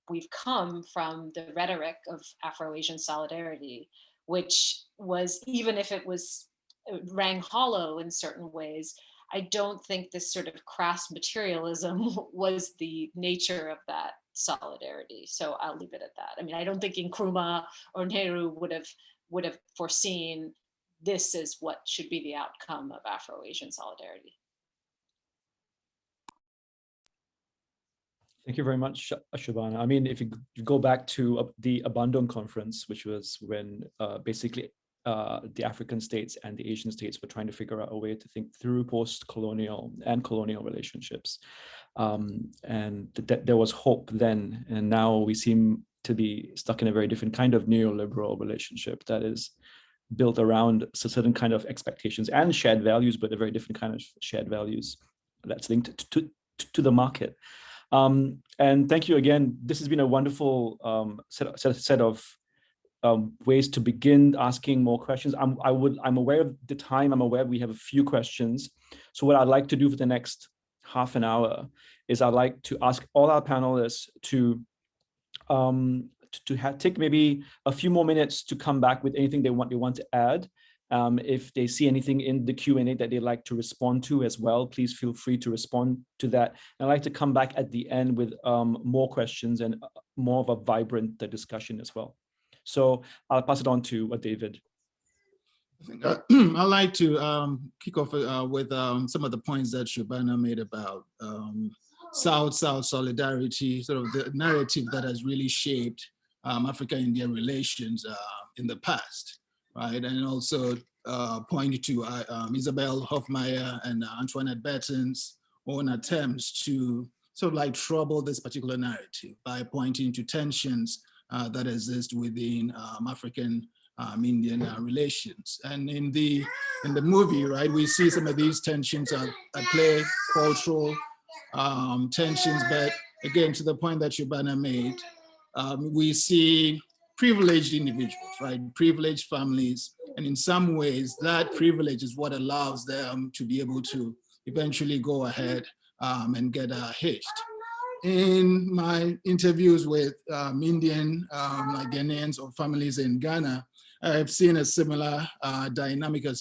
[SPEAKER 5] we've come from the rhetoric of Afro-Asian solidarity, which was, even if it rang hollow in certain ways, I don't think this sort of crass materialism was the nature of that solidarity. So I'll leave it at that. I mean, I don't think Nkrumah or Nehru would have foreseen this as what should be the outcome of Afro-Asian solidarity.
[SPEAKER 1] Thank you very much, Shabana. I mean, if you go back to the Bandung conference, which was when basically the African states and the Asian states were trying to figure out a way to think through post-colonial and colonial relationships. And there was hope then, and now we seem to be stuck in a very different kind of neoliberal relationship that is built around certain kind of expectations and shared values, but a very different kind of shared values that's linked to the market. And thank you again. This has been a wonderful set of ways to begin asking more questions. I'm aware of the time. I'm aware we have a few questions. So what I'd like to do for the next half an hour is I'd like to ask all our panelists to take maybe a few more minutes to come back with anything they want to add. If they see anything in the Q&A that they'd like to respond to as well, please feel free to respond to that. And I'd like to come back at the end with more questions and more of a vibrant discussion as well. So I'll pass it on to David.
[SPEAKER 2] I think I'd like to kick off with some of the points that Shabana made about South-South solidarity, sort of the narrative that has really shaped Africa-India relations in the past, right? And also point to Isabel Hofmeyr and Antoinette Betten's own attempts to sort of like trouble this particular narrative by pointing to tensions that exist within African Indian relations. And in the movie, right, we see some of these tensions at play, cultural tensions, but again, to the point that Shabana made, we see privileged individuals, right, privileged families, and in some ways, that privilege is what allows them to be able to eventually go ahead and get hitched. In my interviews with Indian, like Ghanaians or families in Ghana, I've seen a similar dynamic at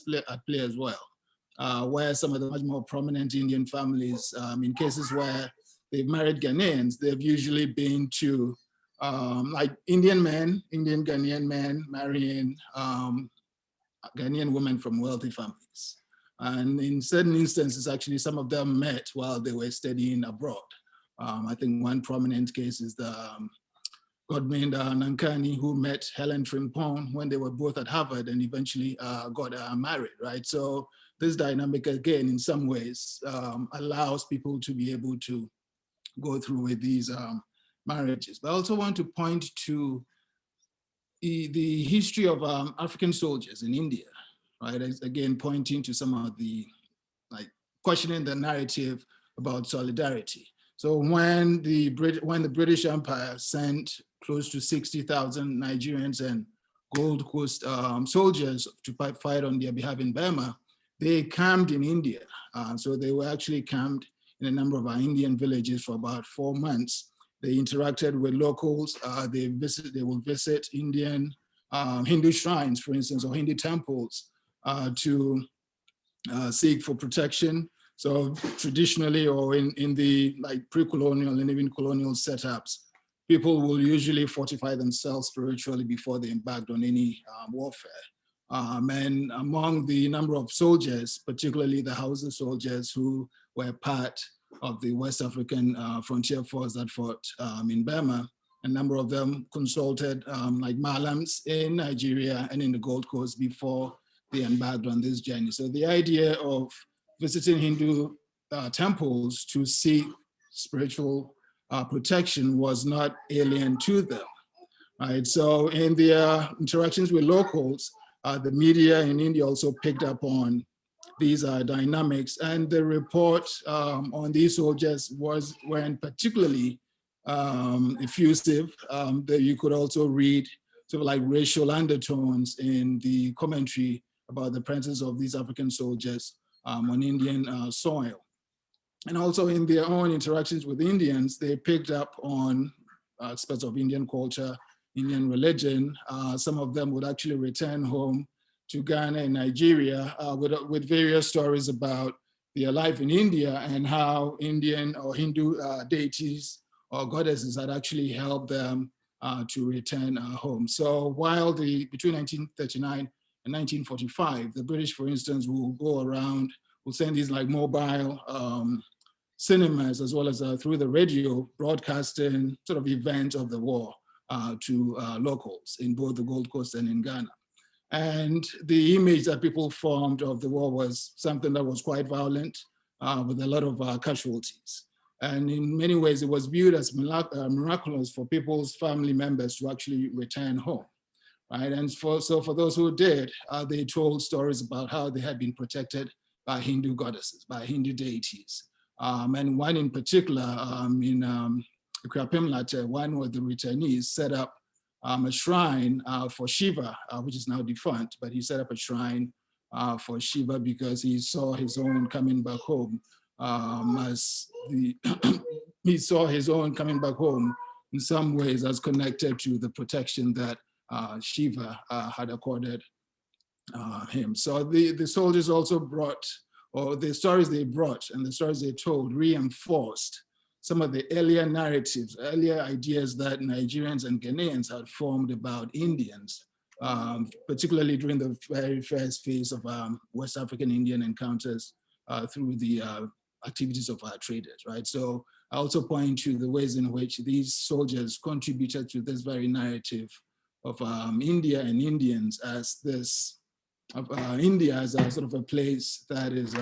[SPEAKER 2] play as well, where some of the much more prominent Indian families, in cases where they've married Ghanaians, they've usually been to like Indian Ghanaian men marrying Ghanaian women from wealthy families. And in certain instances, actually, some of them met while they were studying abroad. I think one prominent case is the Godwin Nankani, who met Helen Frimpong when they were both at Harvard and eventually got married, right? So this dynamic, again, in some ways, allows people to be able to go through with these marriages. But I also want to point to the history of African soldiers in India, right? Again, pointing to some of the, like, questioning the narrative about solidarity. So when the British Empire sent close to 60,000 Nigerians and Gold Coast soldiers to fight on their behalf in Burma, they camped in India. So they were actually camped in a number of our Indian villages for about 4 months. They interacted with locals. They will visit Indian Hindu shrines, for instance, or Hindu temples to seek for protection. So traditionally, or in the like pre-colonial and even colonial setups, people will usually fortify themselves spiritually before they embarked on any warfare. And among the number of soldiers, particularly the Hausa soldiers who were part of the West African frontier force that fought in Burma, a number of them consulted like Malams in Nigeria and in the Gold Coast before they embarked on this journey. So the idea of visiting Hindu temples to seek spiritual protection was not alien to them, right? So in their interactions with locals, the media in India also picked up on these dynamics, and the report on these soldiers weren't particularly effusive. That you could also read sort of like racial undertones in the commentary about the presence of these African soldiers on Indian soil. And also in their own interactions with Indians, they picked up on aspects of Indian culture, Indian religion. Some of them would actually return home to Ghana and Nigeria with various stories about their life in India and how Indian or Hindu deities or goddesses had actually helped them to return home. So while between 1939 and 1945, the British, for instance, will go around, will send these like mobile cinemas as well as through the radio broadcasting sort of events of the war to locals in both the Gold Coast and in Ghana. And the image that people formed of the war was something that was quite violent with a lot of casualties. And in many ways, it was viewed as miraculous for people's family members to actually return home, right? And so for those who did, they told stories about how they had been protected by Hindu goddesses, by Hindu deities. And one in particular, in Kwapimlate, one of the returnees set up a shrine for Shiva, which is now defunct, but he set up a shrine for Shiva because he saw his own coming back home as he saw his own coming back home in some ways as connected to the protection that Shiva had accorded him. So the soldiers also brought, or the stories they brought and the stories they told reinforced some of the earlier narratives, earlier ideas that Nigerians and Ghanaians had formed about Indians, particularly during the very first phase of West African Indian encounters through the activities of our traders, right? So I also point to the ways in which these soldiers contributed to this very narrative of India and Indians as this, India as a sort of a place that is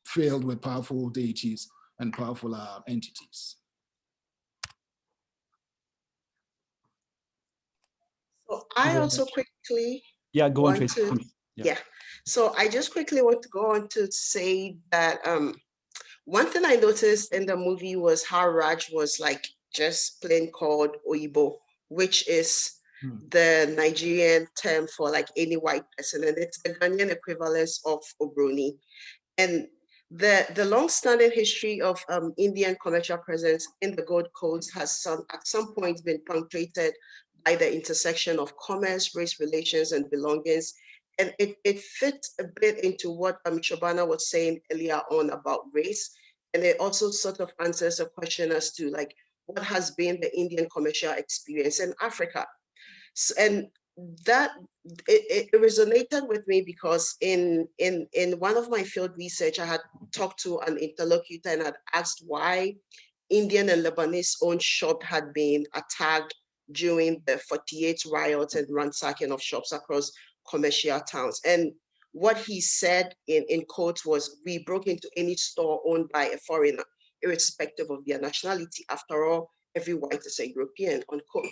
[SPEAKER 2] filled with powerful deities and powerful entities.
[SPEAKER 3] So I also quickly
[SPEAKER 1] go on, Tracy.
[SPEAKER 3] Yeah. So I just quickly want to go on to say that one thing I noticed in the movie was how Raj was like just plain called Oyibo, which is the Nigerian term for like any white person, and it's the Ghanaian equivalence of Obroni. And the long-standing history of Indian commercial presence in the Gold Coast has at some point been punctuated by the intersection of commerce, race relations, and belongings. And it fits a bit into what Shabana was saying earlier on about race. And it also sort of answers a question as to like, what has been the Indian commercial experience in Africa? So, and that it resonated with me because in one of my field research, I had talked to an interlocutor and had asked why Indian and Lebanese owned shop had been attacked during the 48 riots and ransacking of shops across commercial towns. And what he said in quotes was, we broke into any store owned by a foreigner, irrespective of their nationality. After all, every white is a European, unquote.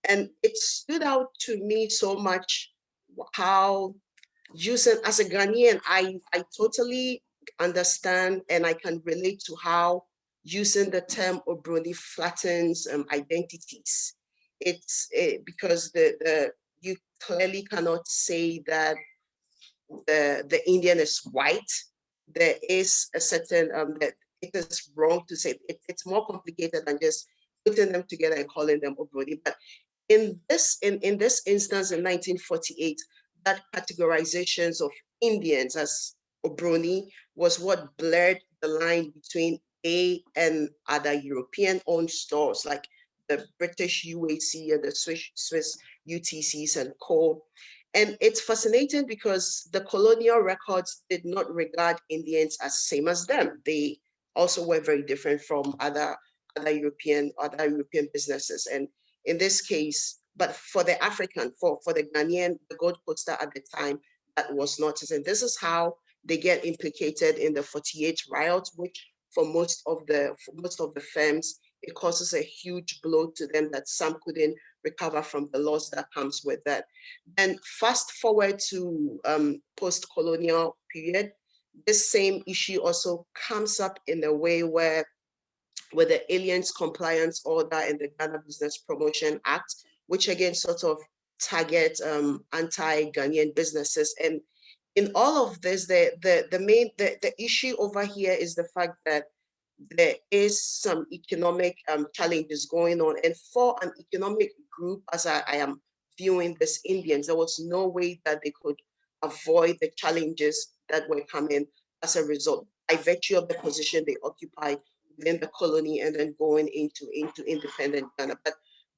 [SPEAKER 3] And it stood out to me so much how using, as a Ghanaian, I totally understand and I can relate to how using the term Obroni flattens identities. It's because you clearly cannot say that the Indian is white. There is a certain that it is wrong to say it's more complicated than just putting them together and calling them Obroni. But in this instance, in 1948, that categorizations of Indians as Obroni was what blurred the line between A and other European-owned stores like the British UAC and the Swiss UTCs and co. And it's fascinating because the colonial records did not regard Indians as same as them. They also were very different from other European businesses. And in this case, but for the African, for the Ghanaian, the Gold Coaster at the time, that was not. And this is how they get implicated in the 48 riots, which for most of the firms, it causes a huge blow to them that some couldn't recover from the loss that comes with that. And fast forward to post-colonial period, this same issue also comes up in a way where with the Aliens Compliance Order and the Ghana Business Promotion Act, which again sort of target anti-Ghanaian businesses. And in all of this, the issue over here is the fact that there is some economic challenges going on. And for an economic group, as I am viewing this Indians, there was no way that they could avoid the challenges that were coming as a result, by virtue of the position they occupied within the colony and then going into independent Ghana. But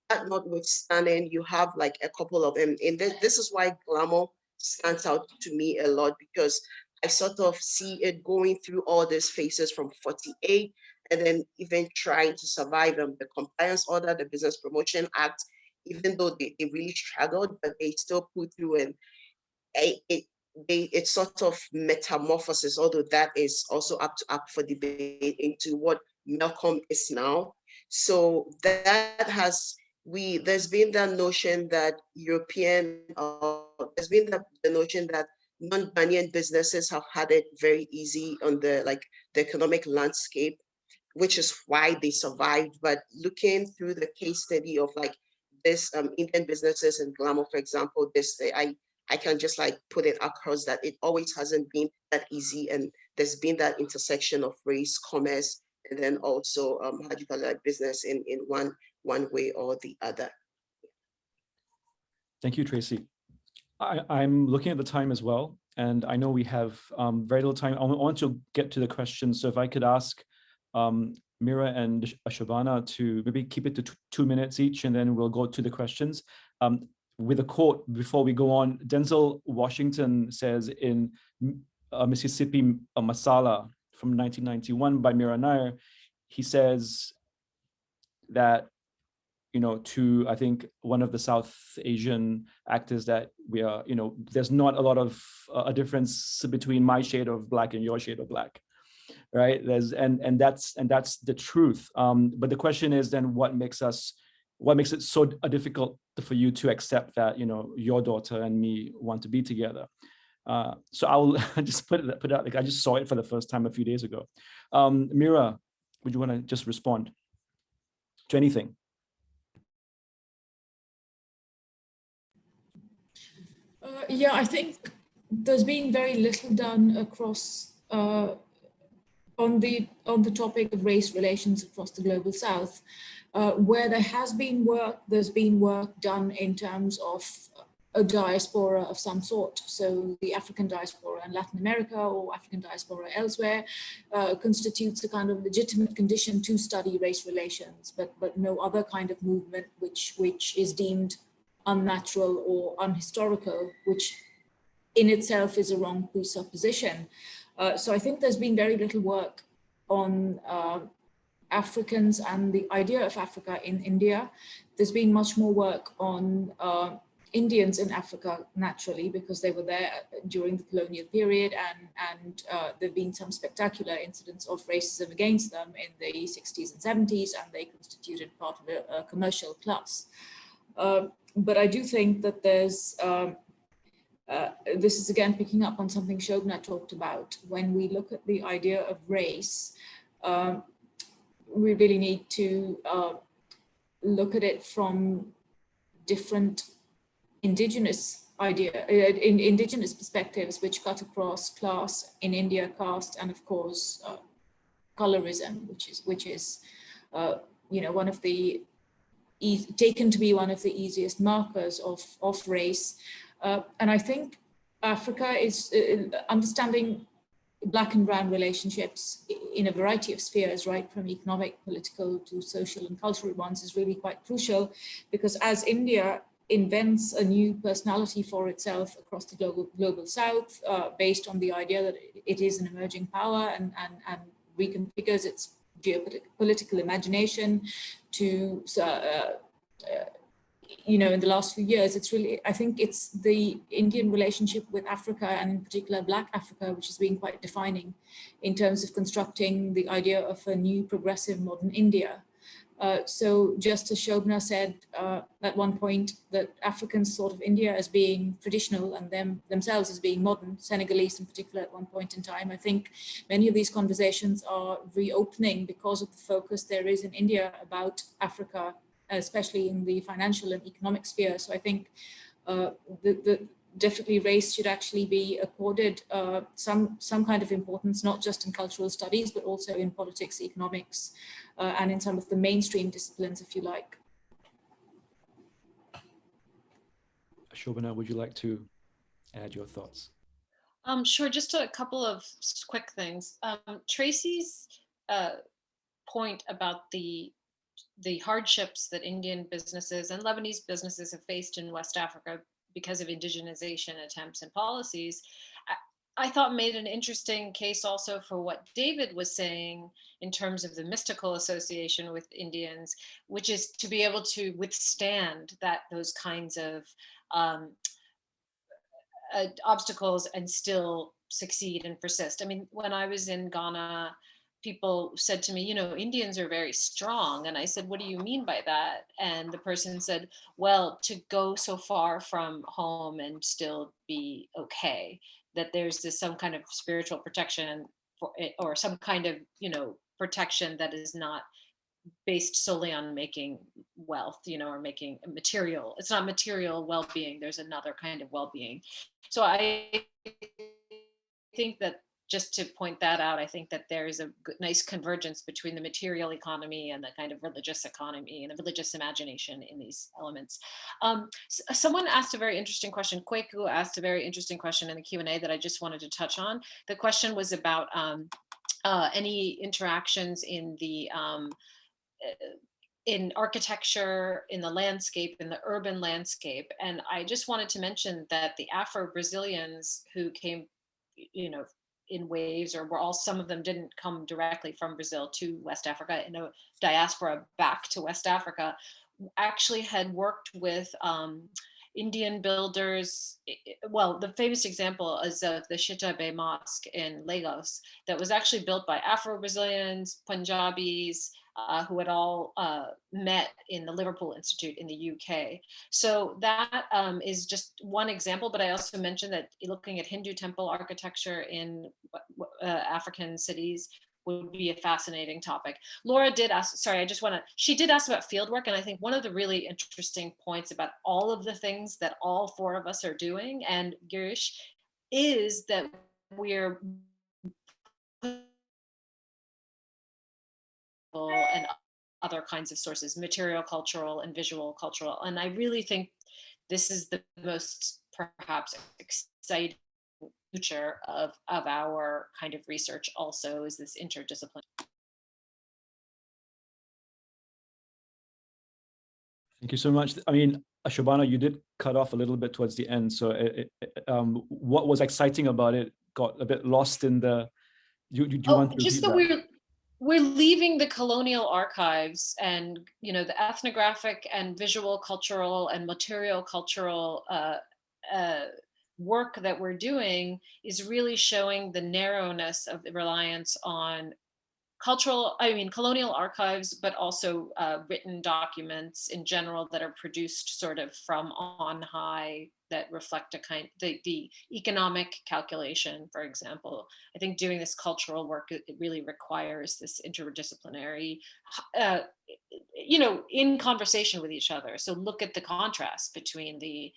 [SPEAKER 3] that notwithstanding, you have like a couple of them. And this is why glamour stands out to me a lot, because I sort of see it going through all these phases from 48 and then even trying to survive the Compliance Order, the Business Promotion Act, even though they really struggled, but they still put through and it's sort of metamorphosis, although that is also up for debate, into what Malcolm is now. So that has, there's been that notion that there's been the notion that non-Ghanaian businesses have had it very easy on the economic landscape, which is why they survived. But looking through the case study of like this Indian businesses in Glamour, for example, I can just like put it across that it always hasn't been that easy, and there's been that intersection of race, commerce, and then also how do you call it, business in one way or the other.
[SPEAKER 1] Thank you, Tracy. I'm looking at the time as well, and I know we have very little time. I want to get to the questions, so if I could ask Mira and Shabana to maybe keep it to 2 minutes each, and then we'll go to the questions. With a quote before we go on, Denzel Washington says in Mississippi Masala from 1991 by Mira Nair, he says that, you know, to, I think, one of the South Asian actors, that we are, you know, there's not a lot of a difference between my shade of black and your shade of black, right? There's and that's the truth. But the question is then, what makes it so difficult for you to accept that, you know, your daughter and me want to be together? So I'll just put it out. Like, I just saw it for the first time a few days ago. Mira, would you want to just respond to anything?
[SPEAKER 4] Yeah, I think there's been very little done across on the topic of race relations across the global South. Where there has been work, there's been work done in terms of a diaspora of some sort. So the African diaspora in Latin America or African diaspora elsewhere constitutes a kind of legitimate condition to study race relations, but no other kind of movement which is deemed unnatural or unhistorical, which in itself is a wrong presupposition. So I think there's been very little work on Africans and the idea of Africa in India. There's been much more work on Indians in Africa, naturally, because they were there during the colonial period, and there have been some spectacular incidents of racism against them in the 60s and 70s, and they constituted part of a commercial class. But I do think that there's, this is again picking up on something Shobana talked about. When we look at the idea of race, we really need to look at it from different indigenous indigenous perspectives, which cut across class in India, caste, and of course colorism, which is you know, one of the taken to be one of the easiest markers of race. And I think Africa is understanding Black and brown relationships in a variety of spheres, right from economic, political to social and cultural ones, is really quite crucial, because as India invents a new personality for itself across the global South, based on the idea that it is an emerging power, and reconfigures its geopolitical imagination to, you know, in the last few years, it's really, I think it's the Indian relationship with Africa, and in particular Black Africa, which has been quite defining in terms of constructing the idea of a new progressive modern India. So just as Shobana said at one point, that Africans thought of India as being traditional and themselves as being modern, Senegalese in particular at one point in time. I think many of these conversations are reopening because of the focus there is in India about Africa, especially in the financial and economic sphere. So I think definitely race should actually be accorded some kind of importance, not just in cultural studies, but also in politics, economics, and in some of the mainstream disciplines, if you like.
[SPEAKER 1] Shobana, would you like to add your thoughts?
[SPEAKER 5] Sure, just a couple of quick things. Tracy's point about the hardships that Indian businesses and Lebanese businesses have faced in West Africa because of indigenization attempts and policies, I thought made an interesting case also for what David was saying in terms of the mystical association with Indians, which is to be able to withstand those kinds of obstacles and still succeed and persist. I mean, when I was in Ghana, people said to me, you know, Indians are very strong. And I said, what do you mean by that? And the person said, well, to go so far from home and still be okay, that there's some kind of spiritual protection for it, or some kind of, you know, protection that is not based solely on making wealth, you know, or making material. It's not material well-being. There's another kind of well-being. So I think that just to point that out, I think that there is a nice convergence between the material economy and the kind of religious economy and the religious imagination in these elements. Someone asked a very interesting question. Kweku asked a very interesting question in the Q&A that I just wanted to touch on. The question was about any interactions in the in architecture, in the landscape, in the urban landscape. And I just wanted to mention that the Afro-Brazilians who came, you know, in waves, or were all, some of them didn't come directly from Brazil to West Africa, in a diaspora back to West Africa, actually had worked with Indian builders. Well, the famous example is of the Shita Bay Mosque in Lagos that was actually built by Afro-Brazilians, Punjabis, who had all met in the Liverpool Institute in the UK. So that is just one example, but I also mentioned that looking at Hindu temple architecture in African cities would be a fascinating topic. Laura did ask, sorry, she did ask about fieldwork, and I think one of the really interesting points about all of the things that all four of us are doing, and Girish, is that we're and other kinds of sources, material cultural and visual cultural. And I really think this is the most perhaps exciting future of our kind of research also, is this interdisciplinary.
[SPEAKER 1] Thank you so much. I mean, Shabana, you did cut off a little bit towards the end. So what was exciting about it got a bit lost in the, do you want to
[SPEAKER 5] just that we're leaving the colonial archives, and, you know, the ethnographic and visual cultural and material cultural work that we're doing is really showing the narrowness of the reliance on colonial archives, but also written documents in general that are produced sort of from on high, that reflect the economic calculation, for example. I think doing this cultural work, it really requires this interdisciplinary, you know, in conversation with each other. So look at the contrast between the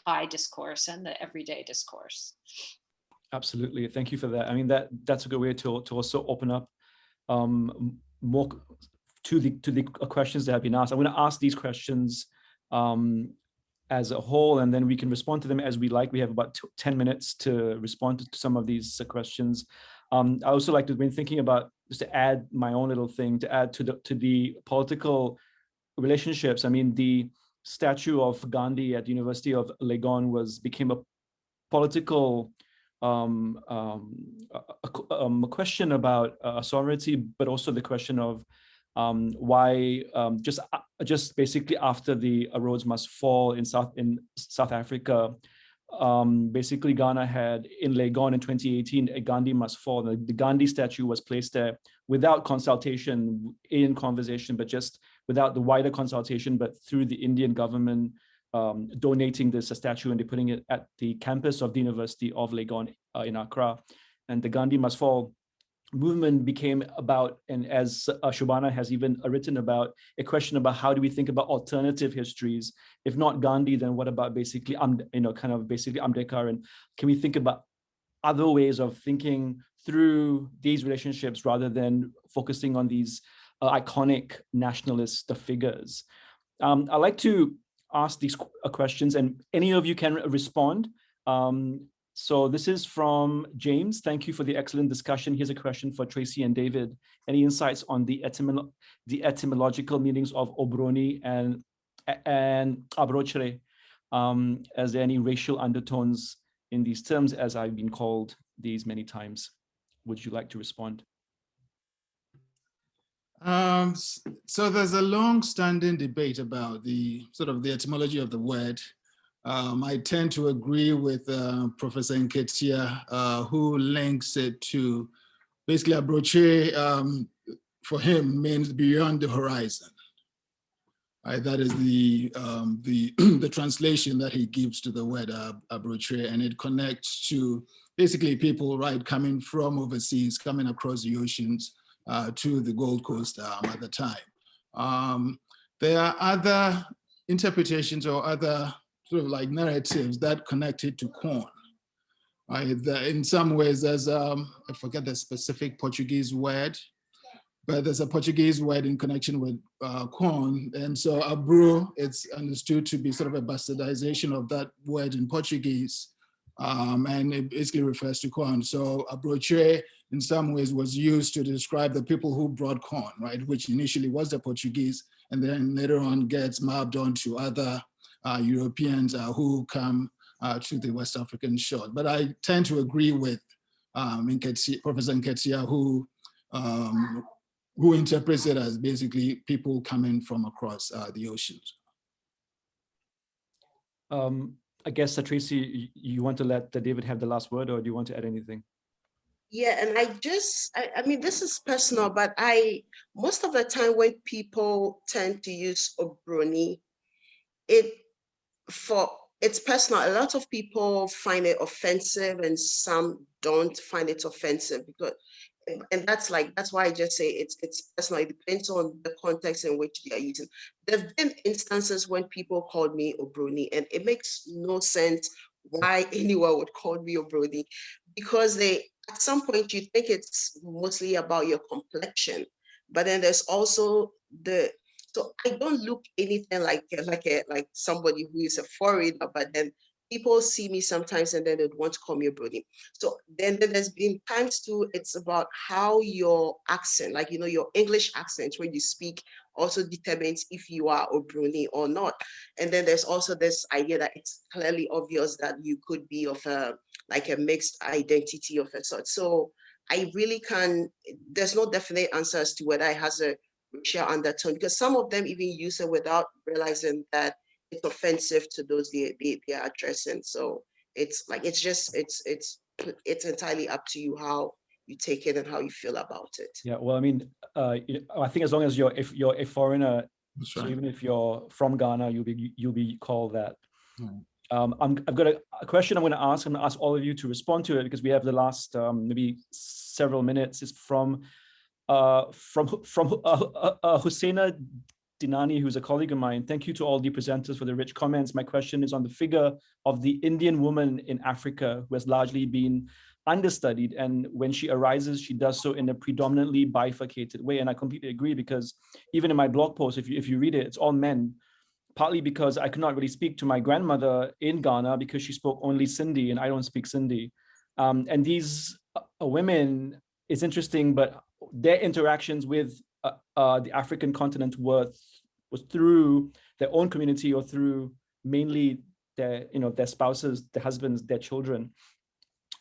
[SPEAKER 5] high discourse and the everyday discourse.
[SPEAKER 1] Absolutely, thank you for that. I mean, that's a good way to also open up more to the questions that have been asked. I'm going to ask these questions as a whole, and then we can respond to them as we like. We have about 10 minutes to respond to some of these questions. I also like to, when thinking about, just to add my own little thing, to add to the political relationships. I mean, the statue of Gandhi at the University of Legon became a political a question about sovereignty, but also the question of why just basically after the roads must fall in South Africa, basically Ghana had in Legon in 2018 a Gandhi must fall. The Gandhi statue was placed there without consultation, in conversation, but just without the wider consultation, but through the Indian government donating this statue, and they're putting it at the campus of the University of Legon in Accra. And the Gandhi Must Fall movement became about, and as Shabana has even written about, a question about how do we think about alternative histories? If not Gandhi, then what about basically, basically Ambedkar? And can we think about other ways of thinking through these relationships rather than focusing on these iconic nationalist figures? I'd like to ask these questions, and any of you can respond. So this is from James. Thank you for the excellent discussion. Here's a question for Tracy and David. Any insights on the etymological meanings of Obroni and Abrochere? As there any racial undertones in these terms, as I've been called these many times? Would you like to respond?
[SPEAKER 2] So there's a long-standing debate about the sort of the etymology of the word. I tend to agree with Professor Nketia, who links it to basically Abroche, for him, means beyond the horizon. That is the translation that he gives to the word Abroche, and it connects to basically people, right, coming from overseas, coming across the oceans to the Gold Coast at the time. There are other interpretations or other sort of like narratives that connect it to corn. Right? In some ways, there's, I forget the specific Portuguese word, but there's a Portuguese word in connection with corn. And so abro, it's understood to be sort of a bastardization of that word in Portuguese. And it basically refers to corn. So abroche in some ways was used to describe the people who brought corn, right? Which initially was the Portuguese, and then later on gets mapped onto other Europeans who come to the West African shore. But I tend to agree with Professor Nketiah, who interprets it as basically people coming from across the oceans.
[SPEAKER 1] I guess, Tracy, you want to let David have the last word, or do you want to add anything?
[SPEAKER 3] Yeah, and I mean, this is personal, but most of the time when people tend to use Obroni, it's personal. A lot of people find it offensive and some don't find it offensive, because, and that's why I just say it's personal. It depends on the context in which they are using. There've been instances when people called me Obroni, and it makes no sense why anyone would call me Obroni, because at some point you think it's mostly about your complexion, but then there's also so I don't look anything like somebody who is a foreigner, but then people see me sometimes and then they'd want to call me a Brody. So then there's been times too, it's about how your accent, like, your English accent when you speak also determines if you are Obroni or not. And then there's also this idea that it's clearly obvious that you could be of a mixed identity of a sort. So I really there's no definite answer as to whether it has a racial undertone, because some of them even use it without realizing that it's offensive to those they are addressing. So it's entirely up to you how you take it and how you feel about it.
[SPEAKER 1] Yeah, well, I mean, I think as long as you're a foreigner,
[SPEAKER 2] That's
[SPEAKER 1] so
[SPEAKER 2] right.
[SPEAKER 1] even if you're from Ghana, you'll be called that.
[SPEAKER 2] Right.
[SPEAKER 1] I've got a question I'm going to ask. I'm going to ask all of you to respond to it, because we have the last maybe several minutes. It's from Husseina Dinani, who's a colleague of mine. Thank you to all the presenters for the rich comments. My question is on the figure of the Indian woman in Africa, who has largely been understudied, and when she arises, she does so in a predominantly bifurcated way. And I completely agree, because even in my blog post, if you read it, it's all men. Partly because I could not really speak to my grandmother in Ghana because she spoke only Sindhi and I don't speak Sindhi. And these women, it's interesting, but their interactions with the African continent was through their own community or through mainly their spouses, their husbands, their children.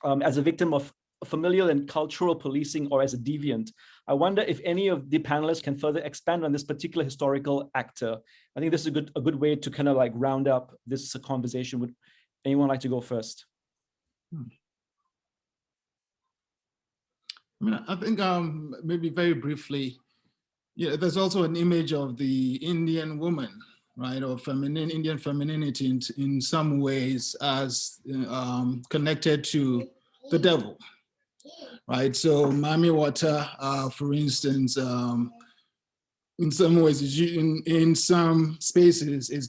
[SPEAKER 1] As a victim of familial and cultural policing, or as a deviant. I wonder if any of the panelists can further expand on this particular historical actor. I think this is a good way to kind of like round up this conversation. Would anyone like to go first?
[SPEAKER 2] I mean, I think maybe very briefly, there's also an image of the Indian woman, right, or Indian femininity in some ways as connected to the devil, right? So Mami Wata, for instance, in some ways, in some spaces, is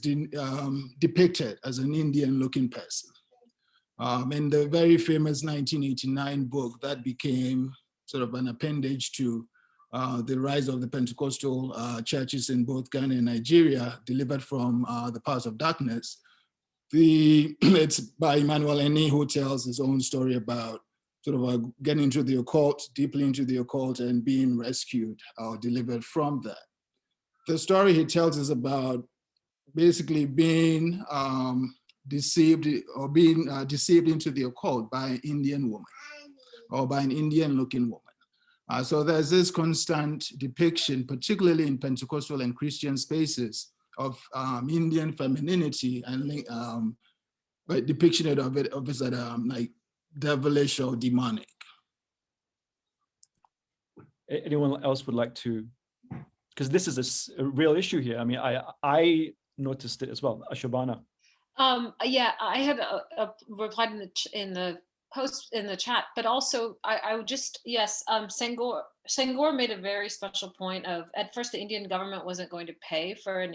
[SPEAKER 2] depicted as an Indian-looking person. In the very famous 1989 book that became sort of an appendage to the rise of the Pentecostal churches in both Ghana and Nigeria, delivered from the Powers of Darkness, it's by Emmanuel Eni, who tells his own story about sort of getting into the occult, deeply into the occult, and being rescued or delivered from that. The story he tells is about basically being deceived or being deceived into the occult by an Indian woman or by an Indian-looking woman. So there's this constant depiction, particularly in Pentecostal and Christian spaces, of Indian femininity and depiction of it as like devilish or demonic.
[SPEAKER 1] Anyone else would like to? Because this is a real issue here. I mean, I noticed it as well. Shabana.
[SPEAKER 5] Yeah, I had replied in the post in the chat, but also I would just, yes, Senghor made a very special point of, at first the Indian government wasn't going to pay for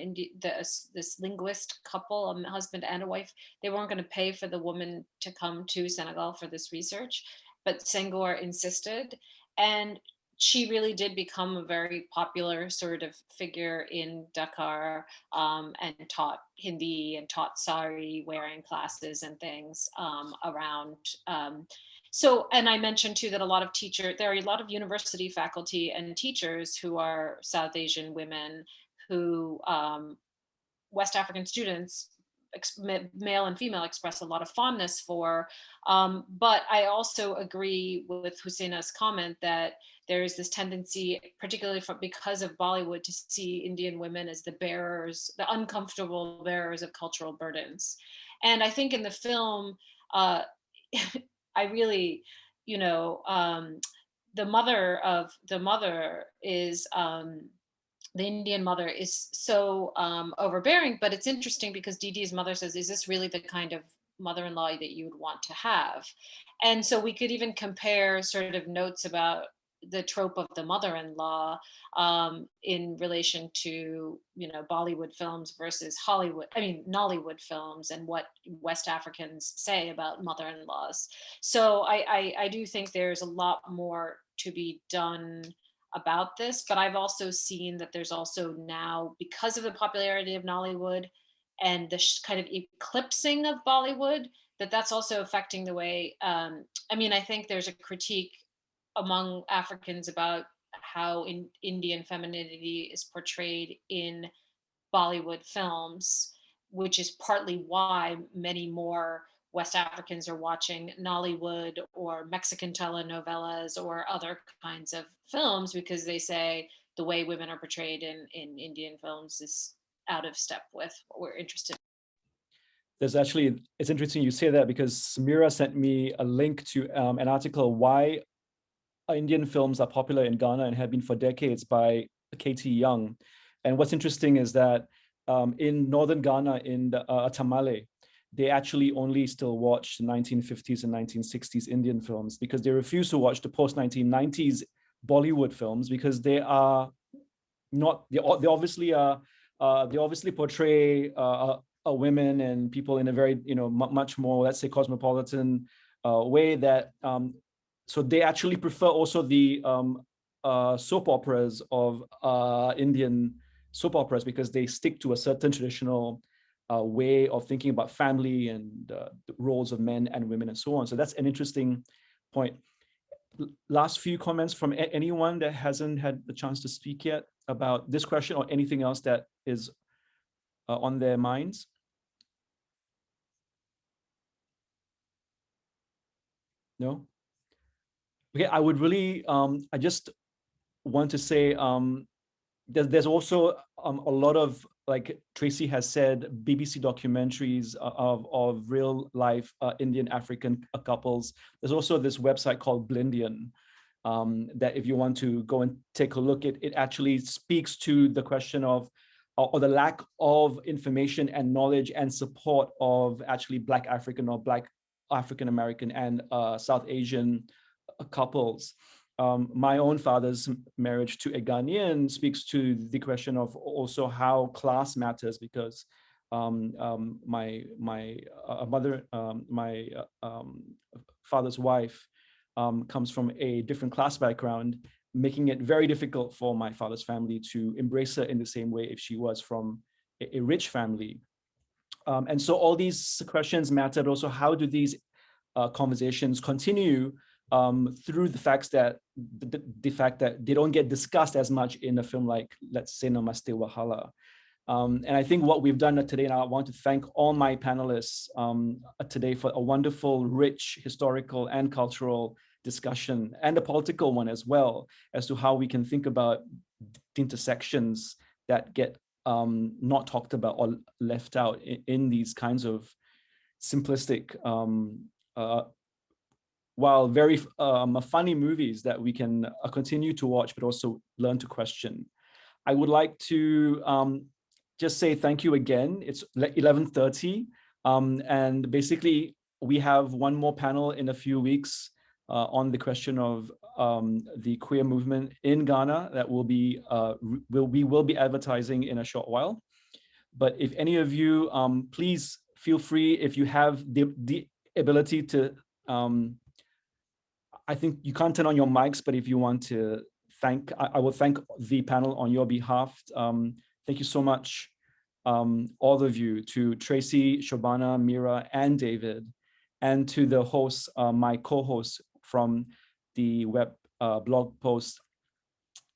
[SPEAKER 5] this linguist couple, a husband and a wife. They weren't going to pay for the woman to come to Senegal for this research, but Senghor insisted. And she really did become a very popular sort of figure in Dakar, and taught Hindi and taught sari wearing classes and things around. So, and I mentioned too that there are a lot of university faculty and teachers who are South Asian women who West African students, male and female, express a lot of fondness for. But I also agree with Husaina's comment that there is this tendency, particularly because of Bollywood, to see Indian women as the uncomfortable bearers of cultural burdens. And I think in the film, I really, the mother is, the Indian mother is so overbearing, but it's interesting because Didi's mother says, is this really the kind of mother-in-law that you would want to have? And so we could even compare sort of notes about the trope of the mother-in-law in relation to, Bollywood films versus Nollywood films, and what West Africans say about mother-in-laws. So I do think there's a lot more to be done about this, but I've also seen that there's also now, because of the popularity of Nollywood and the kind of eclipsing of Bollywood, that's also affecting the way, I think there's a critique among Africans about how Indian femininity is portrayed in Bollywood films, which is partly why many more West Africans are watching Nollywood or Mexican telenovelas or other kinds of films, because they say the way women are portrayed in Indian films is out of step with what we're interested in.
[SPEAKER 1] It's interesting you say that, because Mira sent me a link to an article, Why Indian Films Are Popular in Ghana and Have Been for Decades, by Katie Young. And what's interesting is that in northern Ghana, in Tamale, they actually only still watch 1950s and 1960s Indian films, because they refuse to watch the post-1990s Bollywood films, because they are not, they obviously portray women and people in a very, much more, let's say, cosmopolitan way, that so they actually prefer also the soap operas of Indian soap operas, because they stick to a certain traditional way of thinking about family and the roles of men and women and so on. So that's an interesting point. Last few comments from anyone that hasn't had the chance to speak yet about this question or anything else that is on their minds. No? Okay, I would really, I just want to say, there's also a lot of, like Tracy has said, BBC documentaries of real life Indian African couples. There's also this website called Blindian, that if you want to go and take a look, it actually speaks to the question of, or the lack of information and knowledge and support of actually Black African or Black African American and South Asian couples. My own father's marriage to a Ghanaian speaks to the question of also how class matters, because my father's wife comes from a different class background, making it very difficult for my father's family to embrace her in the same way if she was from a rich family. And so all these questions mattered. Also, how do these conversations continue through the fact that they don't get discussed as much in a film like, let's say, Namaste Wahala. And I think what we've done today, and I want to thank all my panelists today for a wonderful, rich historical and cultural discussion, and a political one as well, as to how we can think about the intersections that get not talked about or left out in these kinds of simplistic, while very funny movies that we can continue to watch, but also learn to question. I would like to just say thank you again. It's 11:30, and basically we have one more panel in a few weeks on the question of the queer movement in Ghana that we will be advertising in a short while. But if any of you, please feel free, if you have the ability to, I think you can't turn on your mics, but if you want to thank, I will thank the panel on your behalf. Thank you so much, all of you, to Tracy, Shabana, Mira, and David, and to the hosts, my co-hosts from the web blog post,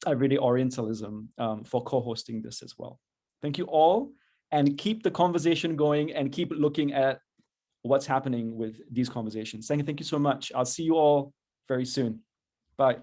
[SPEAKER 1] Everyday Orientalism, for co-hosting this as well. Thank you all, and keep the conversation going and keep looking at what's happening with these conversations. Thank you so much. I'll see you all very soon. Bye.